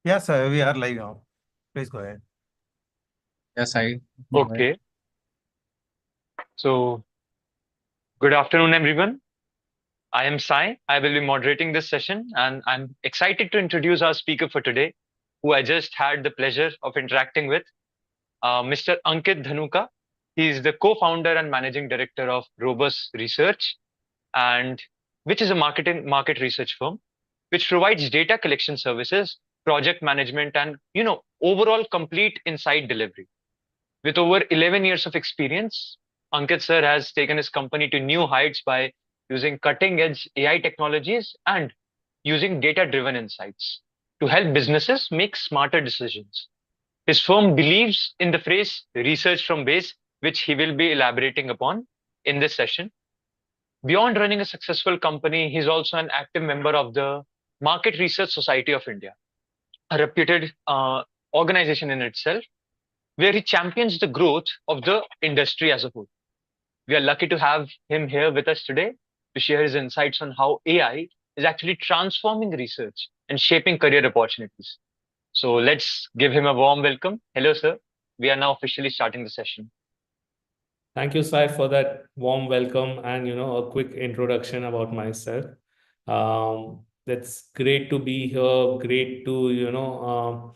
Yes, we are live now. Please go ahead. Yes, I. Okay, so good afternoon, everyone. I am Sai. I will be moderating this session, and I'm excited to introduce our speaker for today, who I just had the pleasure of interacting with, Mr. Ankit Dhanuka. He is the co-founder and managing director of Robust Research, and which is a market research firm which provides data collection services, project management, and overall complete insight delivery. With over 11 years of experience, Ankit sir has taken his company to new heights by using cutting edge AI technologies and using data driven insights to help businesses make smarter decisions. His firm believes in the phrase research from base, which he will be elaborating upon in this session. Beyond running a successful company, he's also an active member of the Market Research Society of India, a reputed organization in itself where he champions the growth of the industry as a whole. We are lucky to have him here with us today to share his insights on how AI is actually transforming research and shaping career opportunities. So let's give him a warm welcome. Hello, sir. We are now officially starting the session. Thank you, Sai, for that warm welcome and a quick introduction about myself. It's great to be here. Great to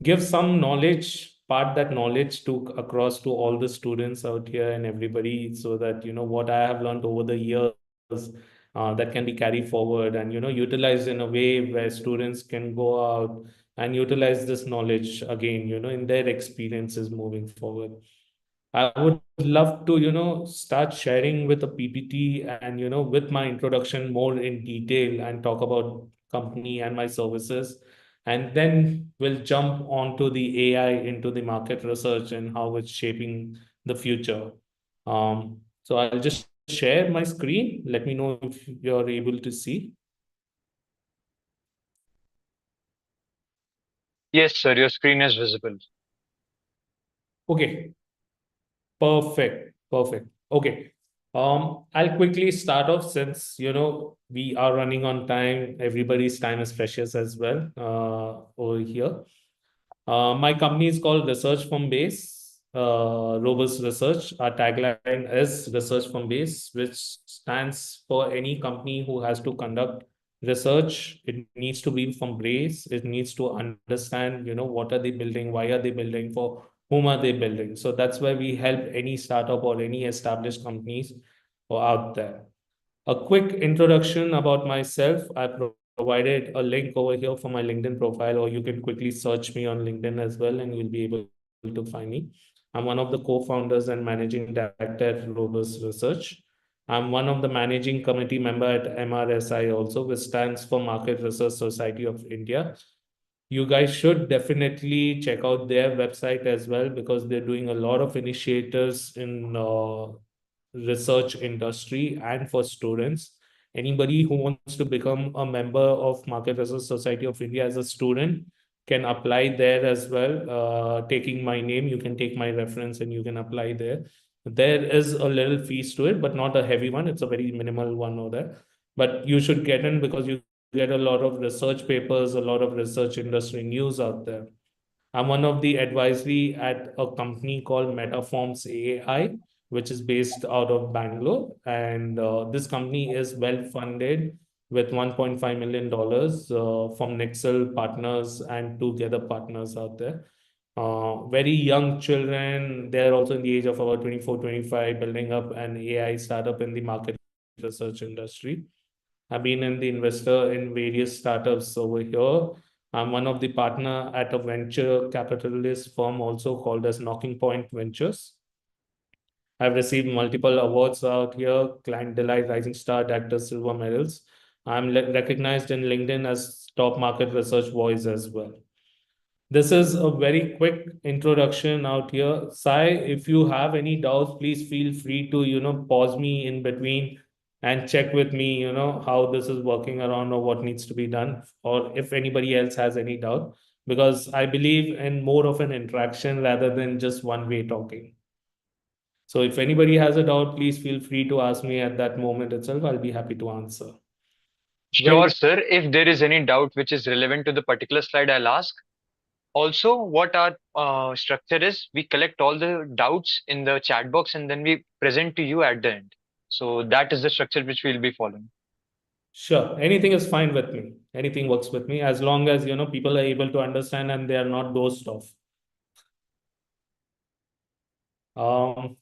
give some knowledge, part that knowledge to across to all the students out here and everybody, so that what I have learned over the years that can be carried forward and utilized in a way where students can go out and utilize this knowledge again, in their experiences moving forward. I would love to, start sharing with a PPT and, with my introduction more in detail and talk about company and my services. And then we'll jump onto the AI, into the market research and how it's shaping the future. So I'll just share my screen. Let me know if you're able to see. Yes, sir. Your screen is visible. Okay, perfect. Perfect. Okay. I'll quickly start off since we are running on time. Everybody's time is precious as well over here. My company is called Research from Base, Robust Research. Our tagline is Research from Base, which stands for any company who has to conduct research. It needs to be from base. It needs to understand, what are they building, why are they building, for whom are they building. So that's why we help any startup or any established companies out there. A quick introduction about myself. I provided a link over here for my LinkedIn profile, or you can quickly search me on LinkedIn as well, and you'll be able to find me. I'm one of the co-founders and managing director at Robust Research. I'm one of the managing committee member at MRSI also, which stands for Market Research Society of India. You guys should definitely check out their website as well, because they're doing a lot of initiatives in research industry and for students. Anybody who wants to become a member of Market Research Society of India as a student can apply there as well. Taking my name, you can take my reference and you can apply there. There is a little fees to it, but not a heavy one. It's a very minimal one over there. But you should get in because you get a lot of research papers, a lot of research industry news out there. I'm one of the advisory at a company called Metaforms AI, which is based out of Bangalore. And this company is well funded with $1.5 million from Nexel partners and Together partners out there. Very young children, they're also in the age of about 24, 25, building up an AI startup in the market research industry. I've been in the investor in various startups over here. I'm one of the partner at a venture capitalist firm also called as Knocking Point Ventures. I've received multiple awards out here, Client Delight, Rising Star, Director Silver medals. I'm recognized in LinkedIn as top market research voice as well. This is a very quick introduction out here. Sai, if you have any doubts, please feel free to, pause me in between and check with me, how this is working around or what needs to be done, or if anybody else has any doubt, because I believe in more of an interaction rather than just one way talking. So if anybody has a doubt, please feel free to ask me at that moment itself. I'll be happy to answer. Sure, sir. If there is any doubt which is relevant to the particular slide, I'll ask. Also, what our structure is, we collect all the doubts in the chat box and then we present to you at the end. So that is the structure which we'll be following. Sure, anything is fine with me. Anything works with me as long as people are able to understand and they are not dozed off.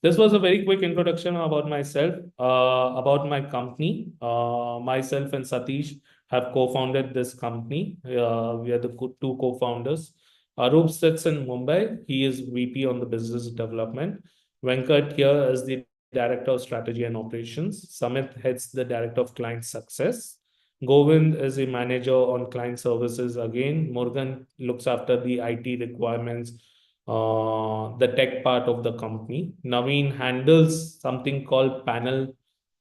This was a very quick introduction about myself, about my company. Myself and Satish have co-founded this company. We are the two co-founders. Arup sits in Mumbai. He is VP on the business development. Venkat here is the Director of Strategy and Operations. Samit heads the Director of Client Success. Govind is a manager on client services again. Morgan looks after the IT requirements, the tech part of the company. Naveen handles something called panel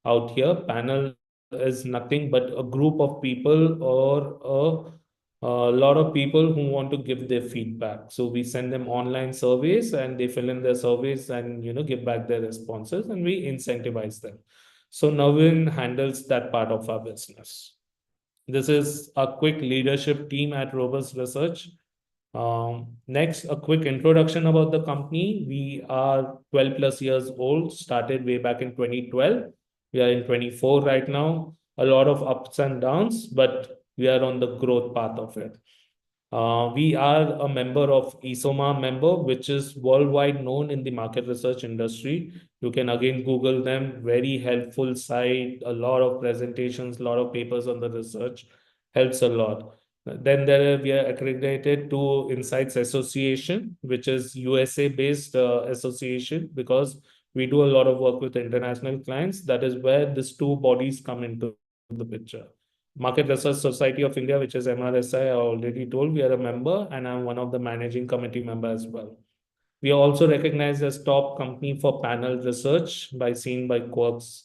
out here. Panel is nothing but a group of people or a lot of people who want to give their feedback. So we send them online surveys and they fill in their surveys and give back their responses and we incentivize them. So Naveen handles that part of our business. This is a quick leadership team at Robust Research. Next, a quick introduction about the company. We are 12 plus years old, started way back in 2012. We are in 24 right now. A lot of ups and downs, but we are on the growth path of it. We are a member of ESOMA member, which is worldwide known in the market research industry. You can again Google them, very helpful site, a lot of presentations, a lot of papers on the research, helps a lot. Then we are accredited to Insights Association, which is USA-based association, because we do a lot of work with international clients. That is where these two bodies come into the picture. Market Research Society of India, which is MRSI, I already told, we are a member, and I'm one of the managing committee members as well. We are also recognized as top company for panel research by Seen by Quarks.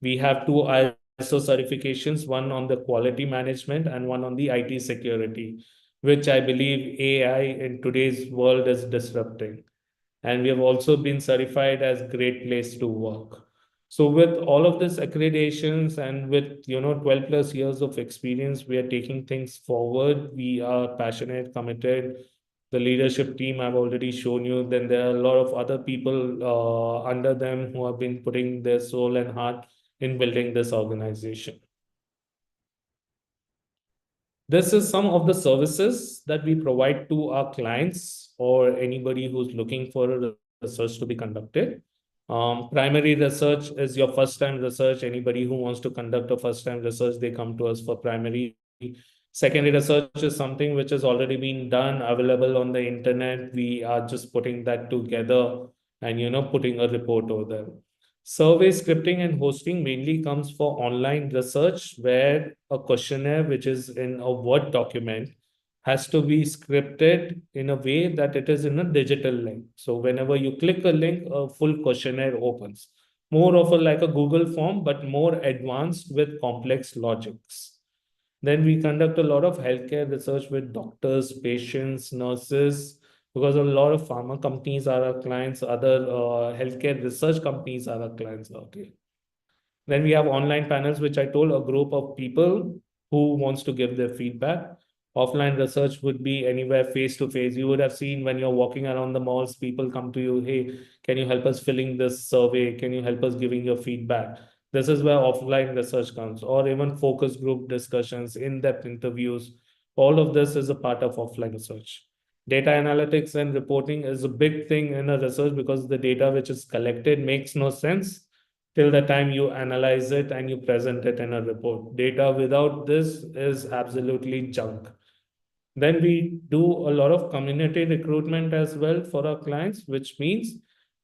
We have two ISO certifications, one on the quality management and one on the IT security, which I believe AI in today's world is disrupting. And we have also been certified as Great Place to Work. So with all of this accreditations and with 12 plus years of experience, we are taking things forward. We are passionate, committed. The leadership team I've already shown you. Then there are a lot of other people under them who have been putting their soul and heart in building this organization. This is some of the services that we provide to our clients or anybody who's looking for a research to be conducted. Primary research is your first time research. Anybody who wants to conduct a first time research, they come to us for primary. Secondary research is something which has already been done, available on the internet. We are just putting that together and putting a report over there. Survey scripting and hosting mainly comes for online research, where a questionnaire, which is in a Word document, has to be scripted in a way that it is in a digital link. So whenever you click a link, a full questionnaire opens. More of like a Google form, but more advanced with complex logics. Then we conduct a lot of healthcare research with doctors, patients, nurses, because a lot of pharma companies are our clients, other healthcare research companies are our clients. Okay. Then we have online panels, which I told, a group of people who wants to give their feedback. Offline research would be anywhere face to face. You would have seen when you're walking around the malls, people come to you, hey, can you help us filling this survey? Can you help us giving your feedback? This is where offline research comes, or even focus group discussions, in-depth interviews. All of this is a part of offline research. Data analytics and reporting is a big thing in a research because the data which is collected makes no sense till the time you analyze it and you present it in a report. Data without this is absolutely junk. Then we do a lot of community recruitment as well for our clients, which means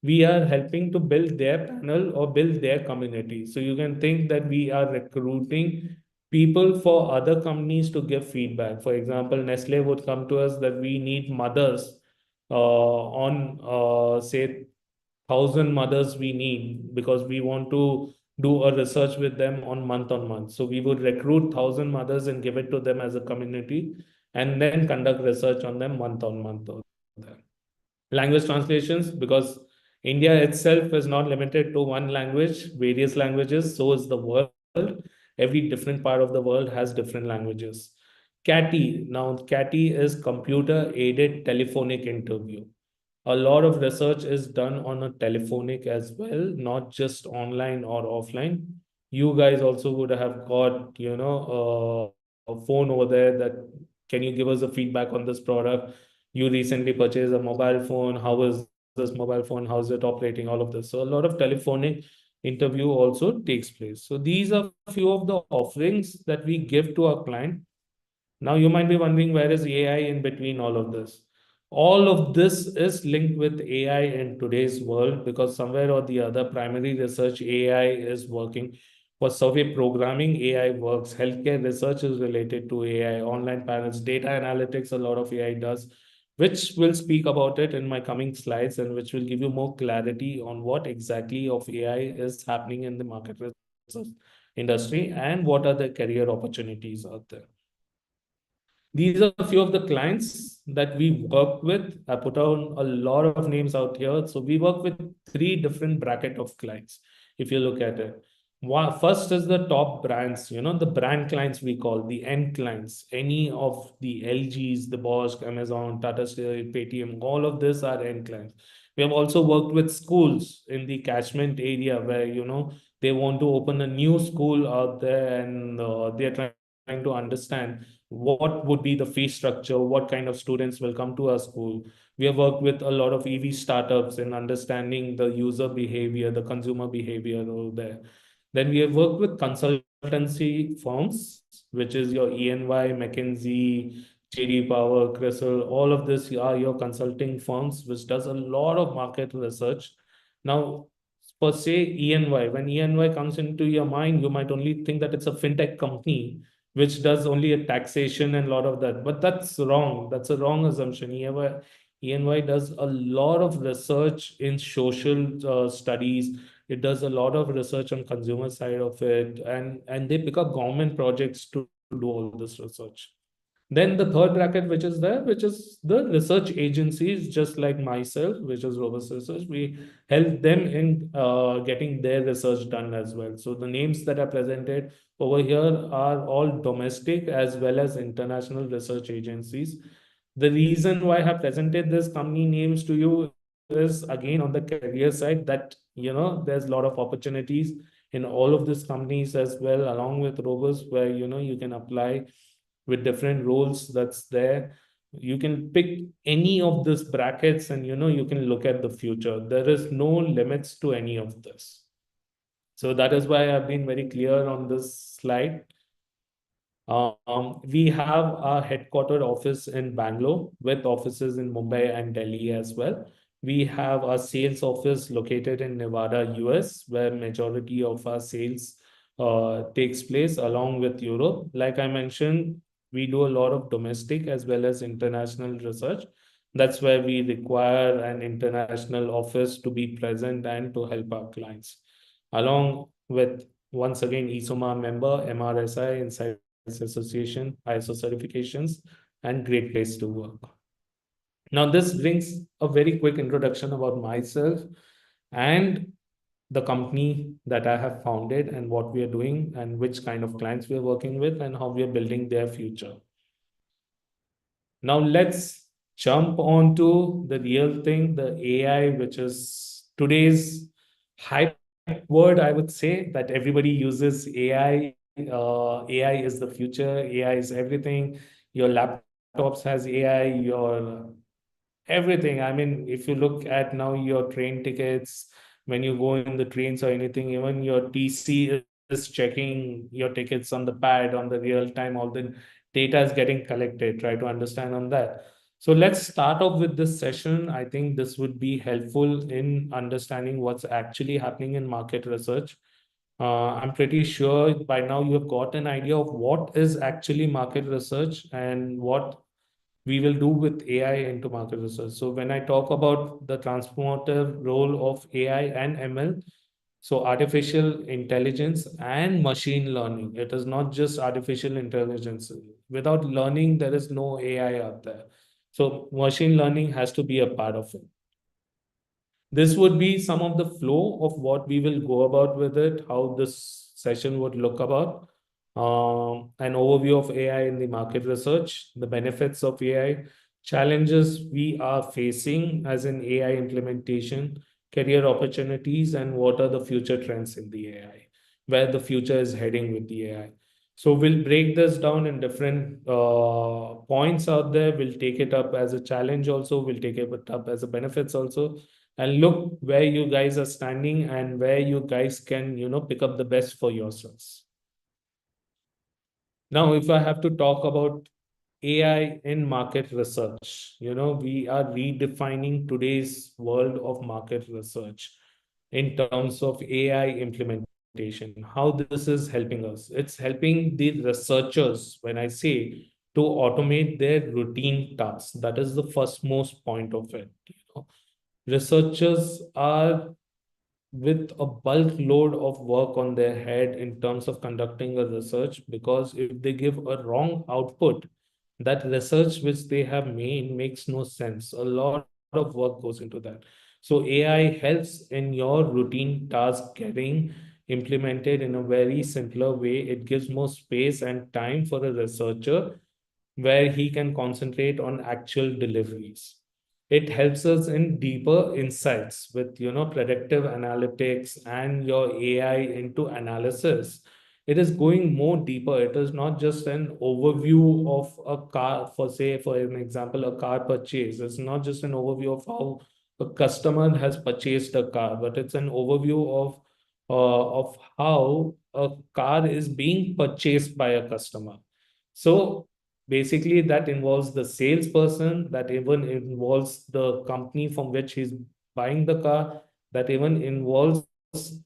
we are helping to build their panel or build their community. So you can think that we are recruiting people for other companies to give feedback. For example, Nestle would come to us that we need mothers on say 1,000 mothers we need, because we want to do a research with them on month. So we would recruit 1,000 mothers and give it to them as a community and then conduct research on them month on month. Language translations, because India itself is not limited to one language, various languages, so is the world. every different part of the world has different languages. CATI, now CATI is computer aided telephonic interview. A lot of research is done on a telephonic as well, not just online or offline. You guys also would have got, a phone over there that can you give us a feedback on this product? You recently purchased a mobile phone. How is this mobile phone? How is it operating? All of this. So a lot of telephonic interview also takes place. So these are few of the offerings that we give to our client. Now you might be wondering, where is AI in between all of this? All of this is linked with AI in today's world, because somewhere or the other, primary research AI is working. For survey programming, AI works. Healthcare research is related to AI. Online panels, data analytics, a lot of AI does, which will speak about it in my coming slides, and which will give you more clarity on what exactly of AI is happening in the market research industry and what are the career opportunities out there. These are a few of the clients that we work with. I put on a lot of names out here. So we work with 3 different bracket of clients, if you look at it. First is the top brands, the brand clients we call, the end clients. Any of the LGs, the Bosch, Amazon, Tata Steel, Paytm, all of this are end clients. We have also worked with schools in the catchment area where, they want to open a new school out there, and they're trying to understand what would be the fee structure, what kind of students will come to our school. We have worked with a lot of EV startups in understanding the user behavior, the consumer behavior over there. Then we have worked with consultancy firms, which is your ENY, McKinsey, JD Power, CRISIL. All of this are your consulting firms, which does a lot of market research. Now, per se, ENY, when ENY comes into your mind, you might only think that it's a fintech company which does only a taxation and a lot of that. But that's wrong. That's a wrong assumption. ENY does a lot of research in social studies. It does a lot of research on consumer side of it, and they pick up government projects to do all this research. Then the third bracket, which is there, which is the research agencies, just like myself, which is Robust Research. We help them in getting their research done as well. So the names that are presented over here are all domestic as well as international research agencies. The reason why I have presented this company names to you is, again, on the career side, that there's a lot of opportunities in all of these companies as well, along with Robust, where you can apply with different roles that's there. You can pick any of these brackets, and you can look at the future. There is no limits to any of this. So that is why I've been very clear on this slide. We have our headquartered office in Bangalore with offices in Mumbai and Delhi as well. We have our sales office located in Nevada, US, where majority of our sales takes place, along with Europe. Like I mentioned, we do a lot of domestic as well as international research. That's where we require an international office to be present and to help our clients. Along with, once again, ISOMA member, MRSI, Inside Association, ISO certifications, and Great Place to Work. Now, this brings a very quick introduction about myself and the company that I have founded, and what we are doing, and which kind of clients we are working with, and how we are building their future. Now, let's jump onto the real thing, the AI, which is today's hype word. I would say that everybody uses AI. AI is the future. AI is everything. Your laptops has AI, your everything. I mean, if you look at now your train tickets, when you go in the trains or anything, even your TC is checking your tickets on the pad, on the real time, all the data is getting collected. Try to understand on that. So let's start off with this session. I think this would be helpful in understanding what's actually happening in market research. I'm pretty sure by now you have got an idea of what is actually market research and what we will do with AI into market research. So when I talk about the transformative role of AI and ML, so artificial intelligence and machine learning, it is not just artificial intelligence. Without learning, there is no AI out there. So machine learning has to be a part of it. This would be some of the flow of what we will go about with it, how this session would look about. an overview of AI in the market research, the benefits of AI, challenges we are facing as an AI implementation, career opportunities, and what are the future trends in the AI, where the future is heading with the AI. So we'll break this down in different points out there. We'll take it up as a challenge also. We'll take it up as a benefits also. And look where you guys are standing and where you guys can, pick up the best for yourselves. Now, if I have to talk about AI in market research, we are redefining today's world of market research in terms of AI implementation. How this is helping us? It's helping the researchers, when I say, to automate their routine tasks. That is the first most point of it. Researchers are with a bulk load of work on their head in terms of conducting a research, because if they give a wrong output, that research which they have made makes no sense. A lot of work goes into that. So AI helps in your routine task getting implemented in a very simpler way. It gives more space and time for a researcher where he can concentrate on actual deliveries. It helps us in deeper insights with predictive analytics and your AI into analysis. It is going more deeper. It is not just an overview of a car, for an example, a car purchase. It's not just an overview of how a customer has purchased a car, but it's an overview of how a car is being purchased by a customer. So basically, that involves the salesperson, that even involves the company from which he's buying the car, that even involves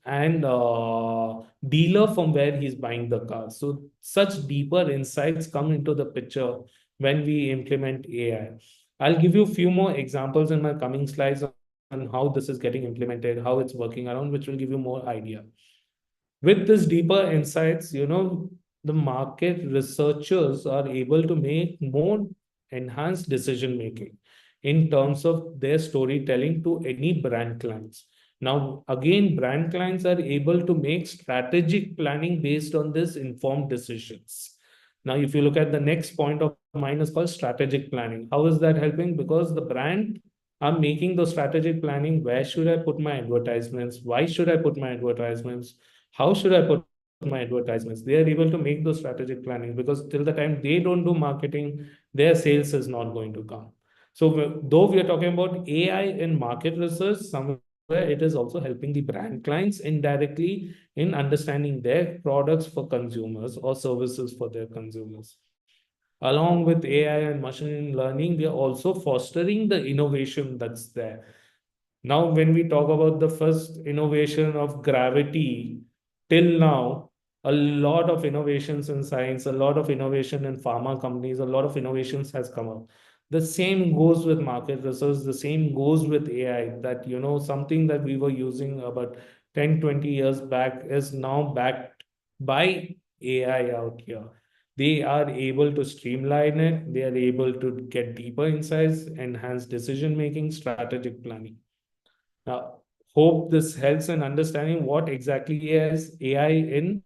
and dealer from where he's buying the car. So such deeper insights come into the picture when we implement AI. I'll give you a few more examples in my coming slides on how this is getting implemented, how it's working around, which will give you more idea. With this deeper insights, the market researchers are able to make more enhanced decision making in terms of their storytelling to any brand clients. Now, again, brand clients are able to make strategic planning based on this informed decisions. Now, if you look at the next point of mine is called strategic planning. How is that helping? Because the brand are making the strategic planning. Where should I put my advertisements? Why should I put my advertisements? How should I put my advertisements? They are able to make those strategic planning, because till the time they don't do marketing, their sales is not going to come. So though we are talking about AI in market research, somewhere it is also helping the brand clients indirectly in understanding their products for consumers or services for their consumers. Along with AI and machine learning, we are also fostering the innovation that's there. Now, when we talk about the first innovation of gravity, till now, a lot of innovations in science, a lot of innovation in pharma companies, a lot of innovations has come up. The same goes with market research, the same goes with AI, that, something that we were using about 10, 20 years back is now backed by AI out here. They are able to streamline it. They are able to get deeper insights, enhance decision-making, strategic planning. Now, hope this helps in understanding what exactly is AI in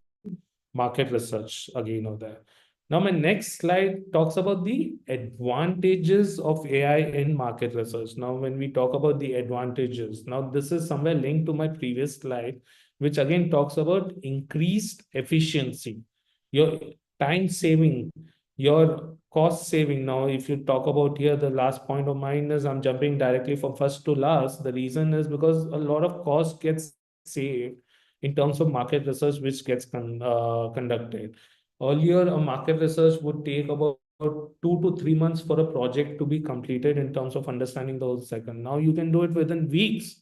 market research again over there. Now, my next slide talks about the advantages of AI in market research. Now, when we talk about the advantages, now this is somewhere linked to my previous slide, which again talks about increased efficiency, your time saving, your cost saving. Now, if you talk about here, the last point of mine is I'm jumping directly from first to last. The reason is because a lot of cost gets saved in terms of market research, which gets conducted. Earlier, a market research would take about 2 to 3 months for a project to be completed in terms of understanding the whole cycle. Now you can do it within weeks,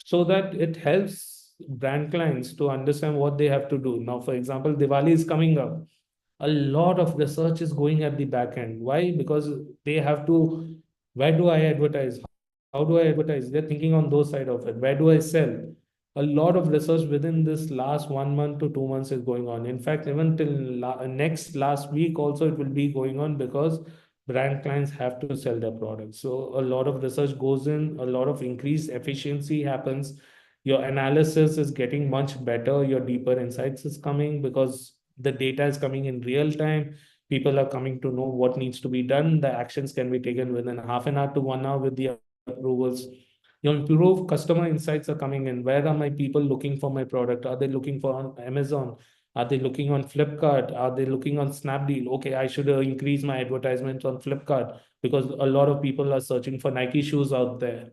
so that it helps brand clients to understand what they have to do. Now, for example, Diwali is coming up. A lot of research is going at the back end. Why? Because they have to, where do I advertise? How do I advertise? They're thinking on those side of it. Where do I sell? A lot of research within this last 1 month to 2 months is going on. In fact, even till next last week also it will be going on, because brand clients have to sell their products. So a lot of research goes in, a lot of increased efficiency happens. Your analysis is getting much better. Your deeper insights is coming, because The data is coming in real time. People are coming to know what needs to be done. The actions can be taken within half an hour to 1 hour with the approvals. Your improved customer insights are coming in. Where are my people looking for my product? Are they looking for on Amazon? Are they looking on Flipkart? Are they looking on Snapdeal? Okay, I should increase my advertisements on Flipkart because a lot of people are searching for Nike shoes out there.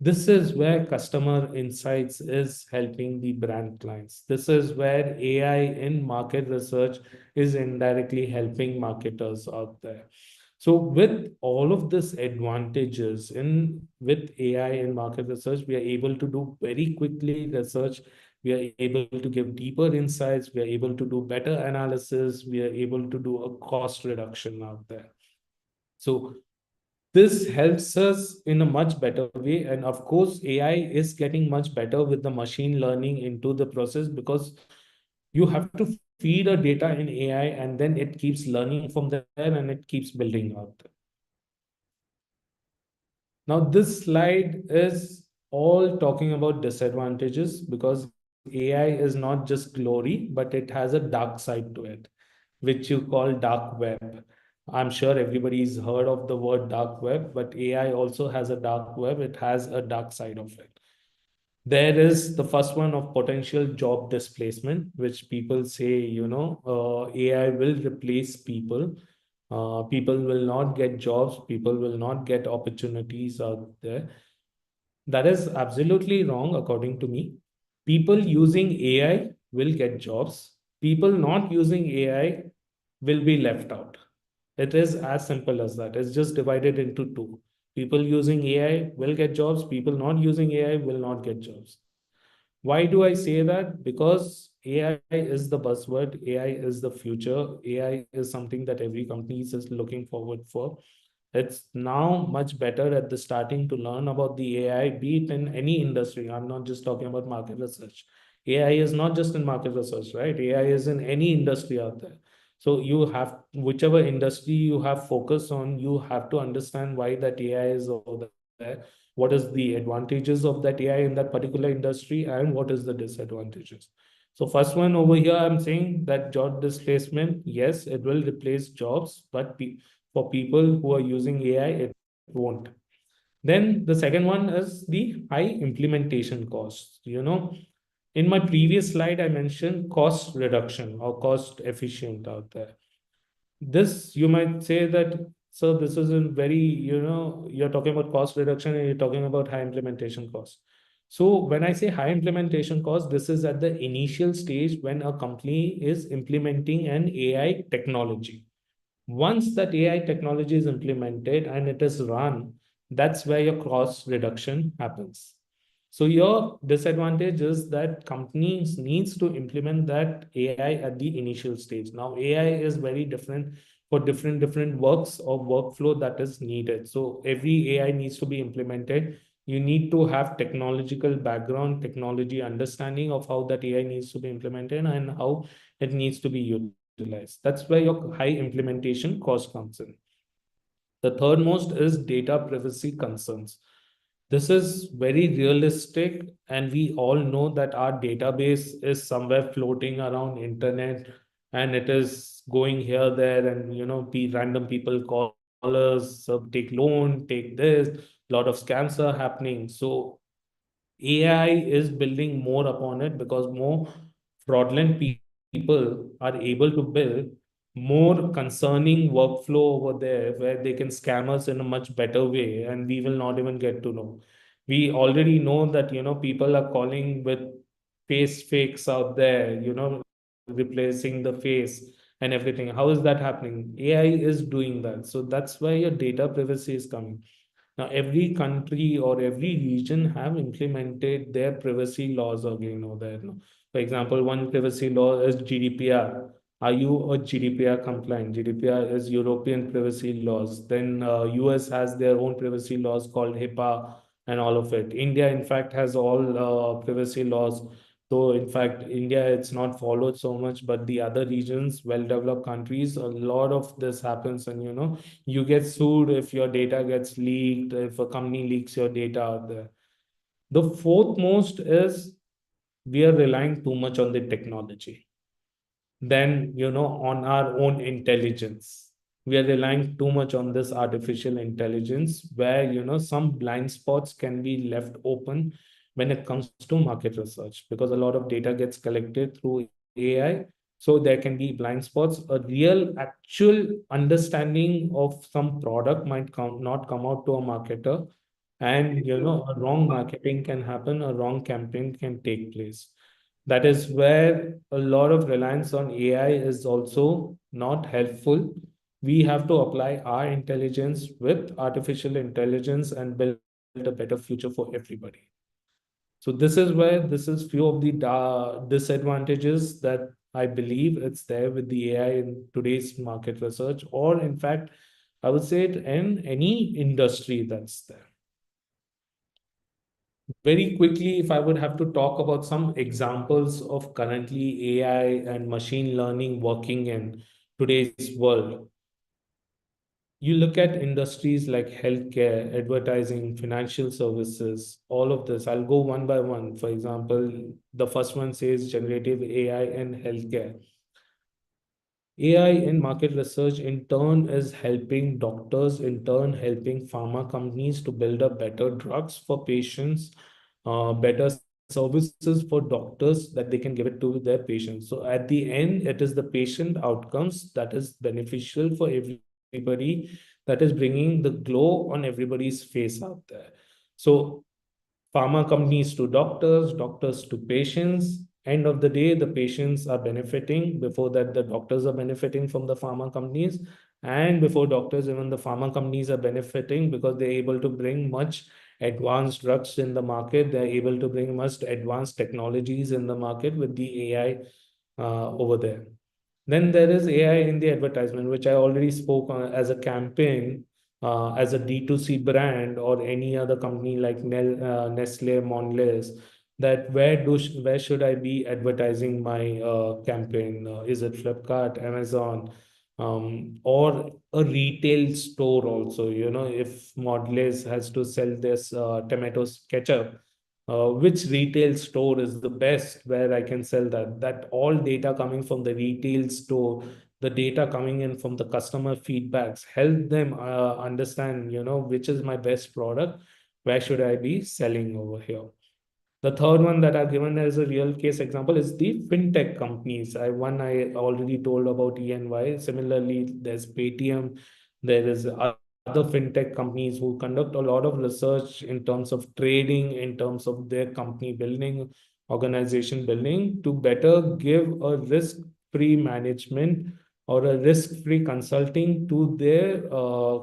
This is where customer insights is helping the brand clients. This is where AI in market research is indirectly helping marketers out there. So with all of this advantages in with AI in market research, we are able to do very quickly research. We are able to give deeper insights. We are able to do better analysis. We are able to do a cost reduction out there. So this helps us in a much better way. And of course, AI is getting much better with the machine learning into the process because you have to feed a data in AI and then it keeps learning from there and it keeps building out. Now, this slide is all talking about disadvantages because AI is not just glory, but it has a dark side to it, which you call dark web. I'm sure everybody's heard of the word dark web, but AI also has a dark web. It has a dark side of it. There is the first one of potential job displacement, which people say, AI will replace people. People will not get jobs. People will not get opportunities out there. That is absolutely wrong, according to me. People using AI will get jobs. People not using AI will be left out. It is as simple as that. It's just divided into two. People using AI will get jobs. People not using AI will not get jobs. Why do I say that? Because AI is the buzzword. AI is the future. AI is something that every company is looking forward for. It's now much better at the starting to learn about the AI, be it in any industry. I'm not just talking about market research. AI is not just in market research, right? AI is in any industry out there. So you have, whichever industry you have focus on, you have to understand why that AI is over there. What is the advantages of that AI in that particular industry and what is the disadvantages? So first one over here, I'm saying that job displacement, yes, it will replace jobs, but for people who are using AI, it won't. Then the second one is the high implementation costs. In my previous slide, I mentioned cost reduction or cost efficient out there. This, you might say that, so this is a very, you're talking about cost reduction and you're talking about high implementation costs. So when I say high implementation cost, this is at the initial stage when a company is implementing an AI technology. Once that AI technology is implemented and it is run, that's where your cost reduction happens. So your disadvantage is that companies needs to implement that AI at the initial stage. Now, AI is very different for different works or workflow that is needed. So every AI needs to be implemented. You need to have technological background, technology understanding of how that AI needs to be implemented and how it needs to be utilized. That's where your high implementation cost comes in. The third most is data privacy concerns. This is very realistic, and we all know that our database is somewhere floating around internet, and it is going here, there, and random people call us, take loan, take this. A lot of scams are happening. So AI is building more upon it because more fraudulent people are able to build more concerning workflow over there where they can scam us in a much better way and we will not even get to know. We already know that people are calling with face fakes out there, replacing the face and everything. How is that happening? AI is doing that. So that's where your data privacy is coming. Now, every country or every region have implemented their privacy laws again over there. For example, one privacy law is GDPR. Are you a GDPR compliant? GDPR is European privacy laws. Then US has their own privacy laws called HIPAA and all of it. India, in fact, has all privacy laws. So, in fact, India, it's not followed so much, but the other regions, well-developed countries, a lot of this happens. And, you get sued if your data gets leaked, if a company leaks your data out there. The fourth most is we are relying too much on the technology. than, on our own intelligence. We are relying too much on this artificial intelligence where, some blind spots can be left open when it comes to market research, because a lot of data gets collected through AI. So there can be blind spots. A real actual understanding of some product might not come out to a marketer. And, a wrong marketing can happen, a wrong campaign can take place. That is where a lot of reliance on AI is also not helpful. We have to apply our intelligence with artificial intelligence and build a better future for everybody. So this is few of the disadvantages that I believe it's there with the AI in today's market research, or in fact, I would say it in any industry that's there. Very quickly, if I would have to talk about some examples of currently AI and machine learning working in today's world, you look at industries like healthcare, advertising, financial services, all of this. I'll go one by one. For example, the first one says generative AI in healthcare. AI in market research in turn is helping doctors, in turn helping pharma companies to build up better drugs for patients, better services for doctors that they can give it to their patients. So at the end, it is the patient outcomes that is beneficial for everybody, that is bringing the glow on everybody's face out there. So pharma companies to doctors, doctors to patients. End of the day, the patients are benefiting. Before that, the doctors are benefiting from the pharma companies. And before doctors, even the pharma companies are benefiting because they're able to bring much advanced drugs in the market. They're able to bring much advanced technologies in the market with the AI over there. Then there is AI in the advertisement, which I already spoke on as a campaign, as a D2C brand or any other company like Nestle, Mondelez, that where should I be advertising my campaign? Is it Flipkart, Amazon, or a retail store also? If Mondelez has to sell this tomatoes ketchup, which retail store is the best where I can sell that? That all data coming from the retail store, the data coming in from the customer feedbacks, help them understand, which is my best product, where should I be selling over here. The third one that I've given as a real case example is the fintech companies. I already told about ENY. Similarly, there's Paytm. There is other fintech companies who conduct a lot of research in terms of trading, in terms of their company building, organization building, to better give a risk-free management or a risk-free consulting to their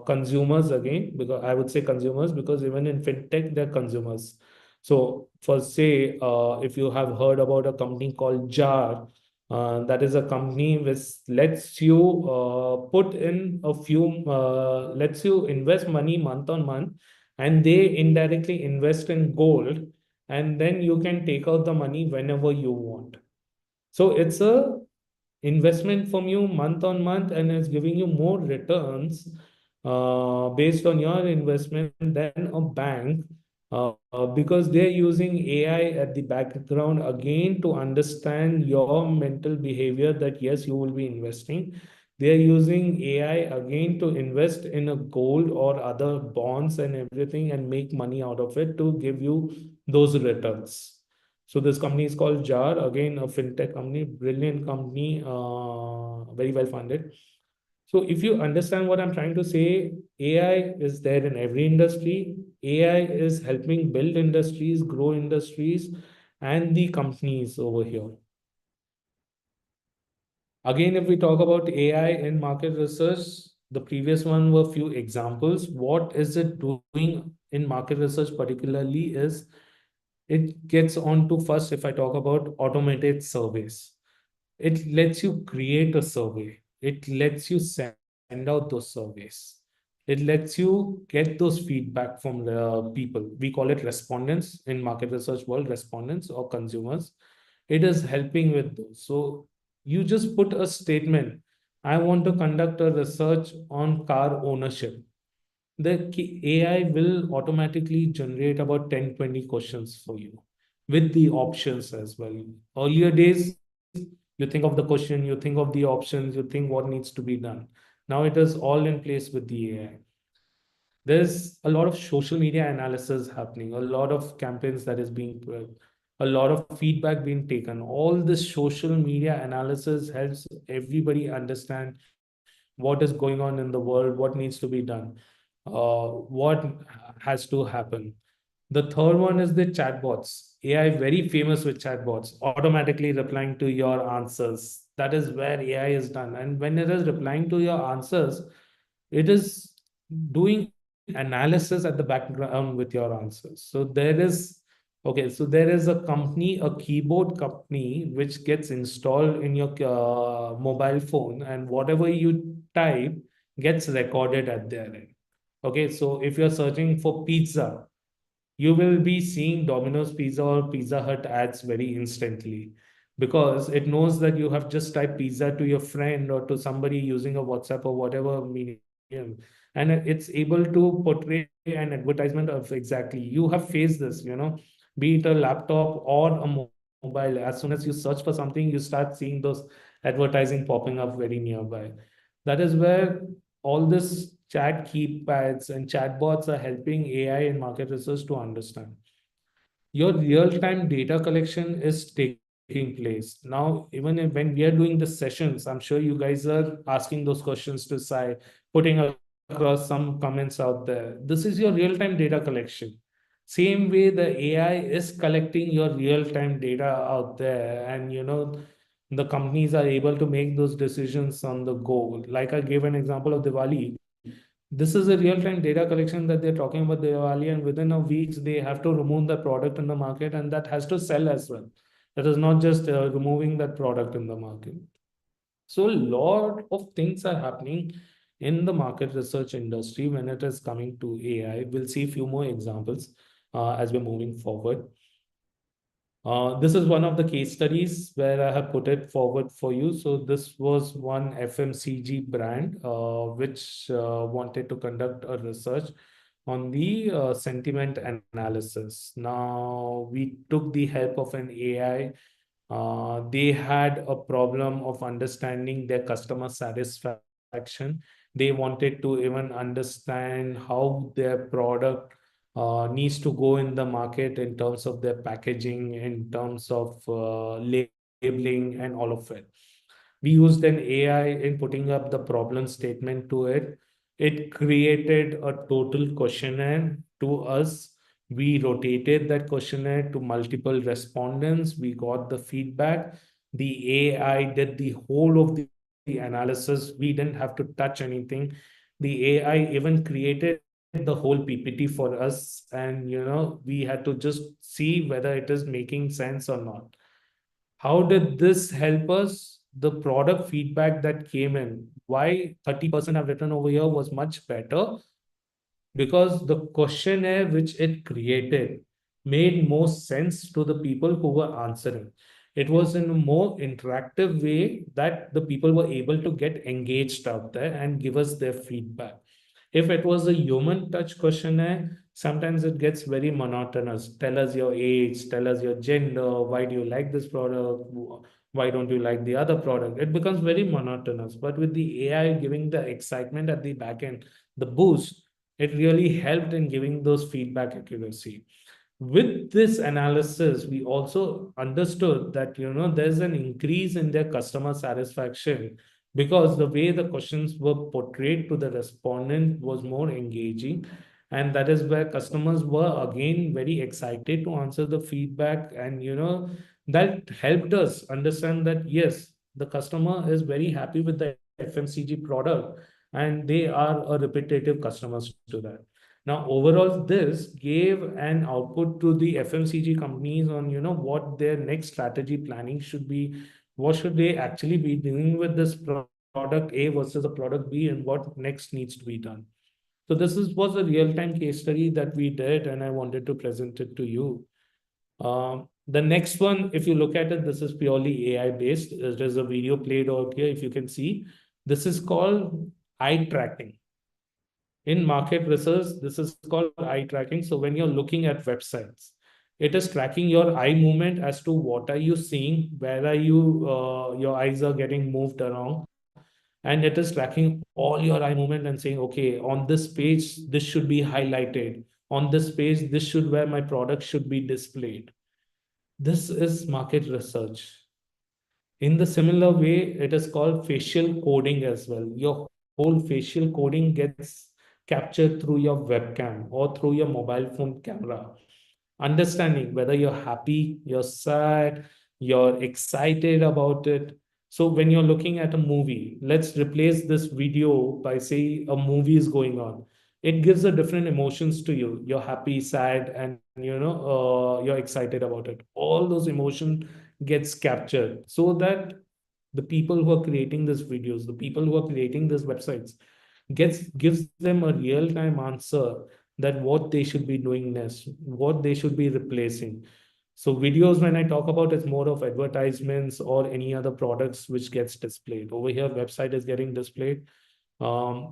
consumers again, because I would say consumers, because even in fintech, they're consumers. So for say, if you have heard about a company called JAR, that is a company which lets you lets you invest money month on month, and they indirectly invest in gold, and then you can take out the money whenever you want. So it's a investment from you month on month, and it's giving you more returns based on your investment than a bank, because they're using AI at the background again to understand your mental behavior, that yes, you will be investing. They're using AI again to invest in a gold or other bonds and everything and make money out of it to give you those returns. So this company is called JAR, again, a fintech company, brilliant company, very well funded. So if you understand what I'm trying to say, AI is there in every industry. AI is helping build industries, grow industries, and the companies over here. Again, if we talk about AI in market research, the previous one were few examples. What is it doing in market research particularly is, it gets on to first, if I talk about automated surveys, it lets you create a survey. It lets you send out those surveys. It lets you get those feedback from the people. We call it respondents in market research world, respondents or consumers. It is helping with those. So you just put a statement, I want to conduct a research on car ownership. The AI will automatically generate about 10-20 questions for you with the options as well. Earlier days, You think of the question, you think of the options, you think what needs to be done. Now it is all in place with the AI. There's a lot of social media analysis happening, a lot of campaigns that is being put, a lot of feedback being taken. All this social media analysis helps everybody understand what is going on in the world, what needs to be done, what has to happen. The third one is the chatbots. AI very famous with chatbots, automatically replying to your answers. That is where AI is done. And when it is replying to your answers, it is doing analysis at the background with your answers. So there is, okay, so there is a company, a keyboard company, which gets installed in your mobile phone, and whatever you type gets recorded at their end. Okay, so if you're searching for pizza, you will be seeing Domino's Pizza or Pizza Hut ads very instantly, because it knows that you have just typed pizza to your friend or to somebody using a WhatsApp or whatever medium, and it's able to portray an advertisement of exactly. You have faced this, be it a laptop or a mobile. As soon as you search for something, you start seeing those advertising popping up very nearby. That is where all this chat keypads and chatbots are helping AI and market research to understand. Your real-time data collection is taking place. Now, even when we are doing the sessions, I'm sure you guys are asking those questions to Sai, putting across some comments out there. This is your real-time data collection. Same way the AI is collecting your real-time data out there, and the companies are able to make those decisions on the go. Like I gave an example of Diwali. This is a real-time data collection that they're talking about Diwali, and within a week they have to remove the product in the market, and that has to sell as well. That is not just removing that product in the market. So a lot of things are happening in the market research industry when it is coming to AI. We'll see a few more examples as we're moving forward. This is one of the case studies where I have put it forward for you. So this was one FMCG brand which wanted to conduct a research on the sentiment analysis. Now we took the help of an AI. They had a problem of understanding their customer satisfaction. They wanted to even understand how their product needs to go in the market in terms of their packaging, in terms of labeling and all of it. We used an AI in putting up the problem statement to it. It created a total questionnaire to us. We rotated that questionnaire to multiple respondents. We got the feedback. The AI did the whole of the analysis. We didn't have to touch anything. The AI even created the whole PPT for us, and we had to just see whether it is making sense or not. How did this help us? The product feedback that came in, why 30% I've written over here, was much better because the questionnaire which it created made more sense to the people who were answering. It was in a more interactive way that the people were able to get engaged out there and give us their feedback. If it was a human touch questionnaire, sometimes it gets very monotonous. Tell us your age, tell us your gender, why do you like this product, why don't you like the other product? It becomes very monotonous. But with the AI giving the excitement at the back end, the boost, it really helped in giving those feedback accuracy. With this analysis, we also understood that there's an increase in their customer satisfaction because the way the questions were portrayed to the respondent was more engaging. And that is where customers were again very excited to answer the feedback. And that helped us understand that yes, the customer is very happy with the FMCG product and they are a repetitive customers to that. Now, overall, this gave an output to the FMCG companies on what their next strategy planning should be. What should they actually be doing with this product A versus the product B, and what next needs to be done. So this was a real-time case study that we did, and I wanted to present it to you. The next one, if you look at it, this is purely AI based. There's a video played out here, if you can see. This is called eye tracking. In market research, this is called eye tracking. So when you're looking at websites It is tracking your eye movement as to what are you seeing, where are you, your eyes are getting moved around, and it is tracking all your eye movement and saying, okay, on this page, this should be highlighted. On this page, this should where my product should be displayed. This is market research. In the similar way, it is called facial coding as well. Your whole facial coding gets captured through your webcam or through your mobile phone camera. Understanding whether you're happy, you're sad, you're excited about it. So when you're looking at a movie, let's replace this video by, say, a movie is going on. It gives a different emotions to you. You're happy, sad, and you're excited about it. All those emotions gets captured so that the people who are creating these videos, the people who are creating these websites, gives them a real-time answer that what they should be doing next, what they should be replacing. So videos, when I talk about, it's more of advertisements or any other products which gets displayed. Over here, website is getting displayed.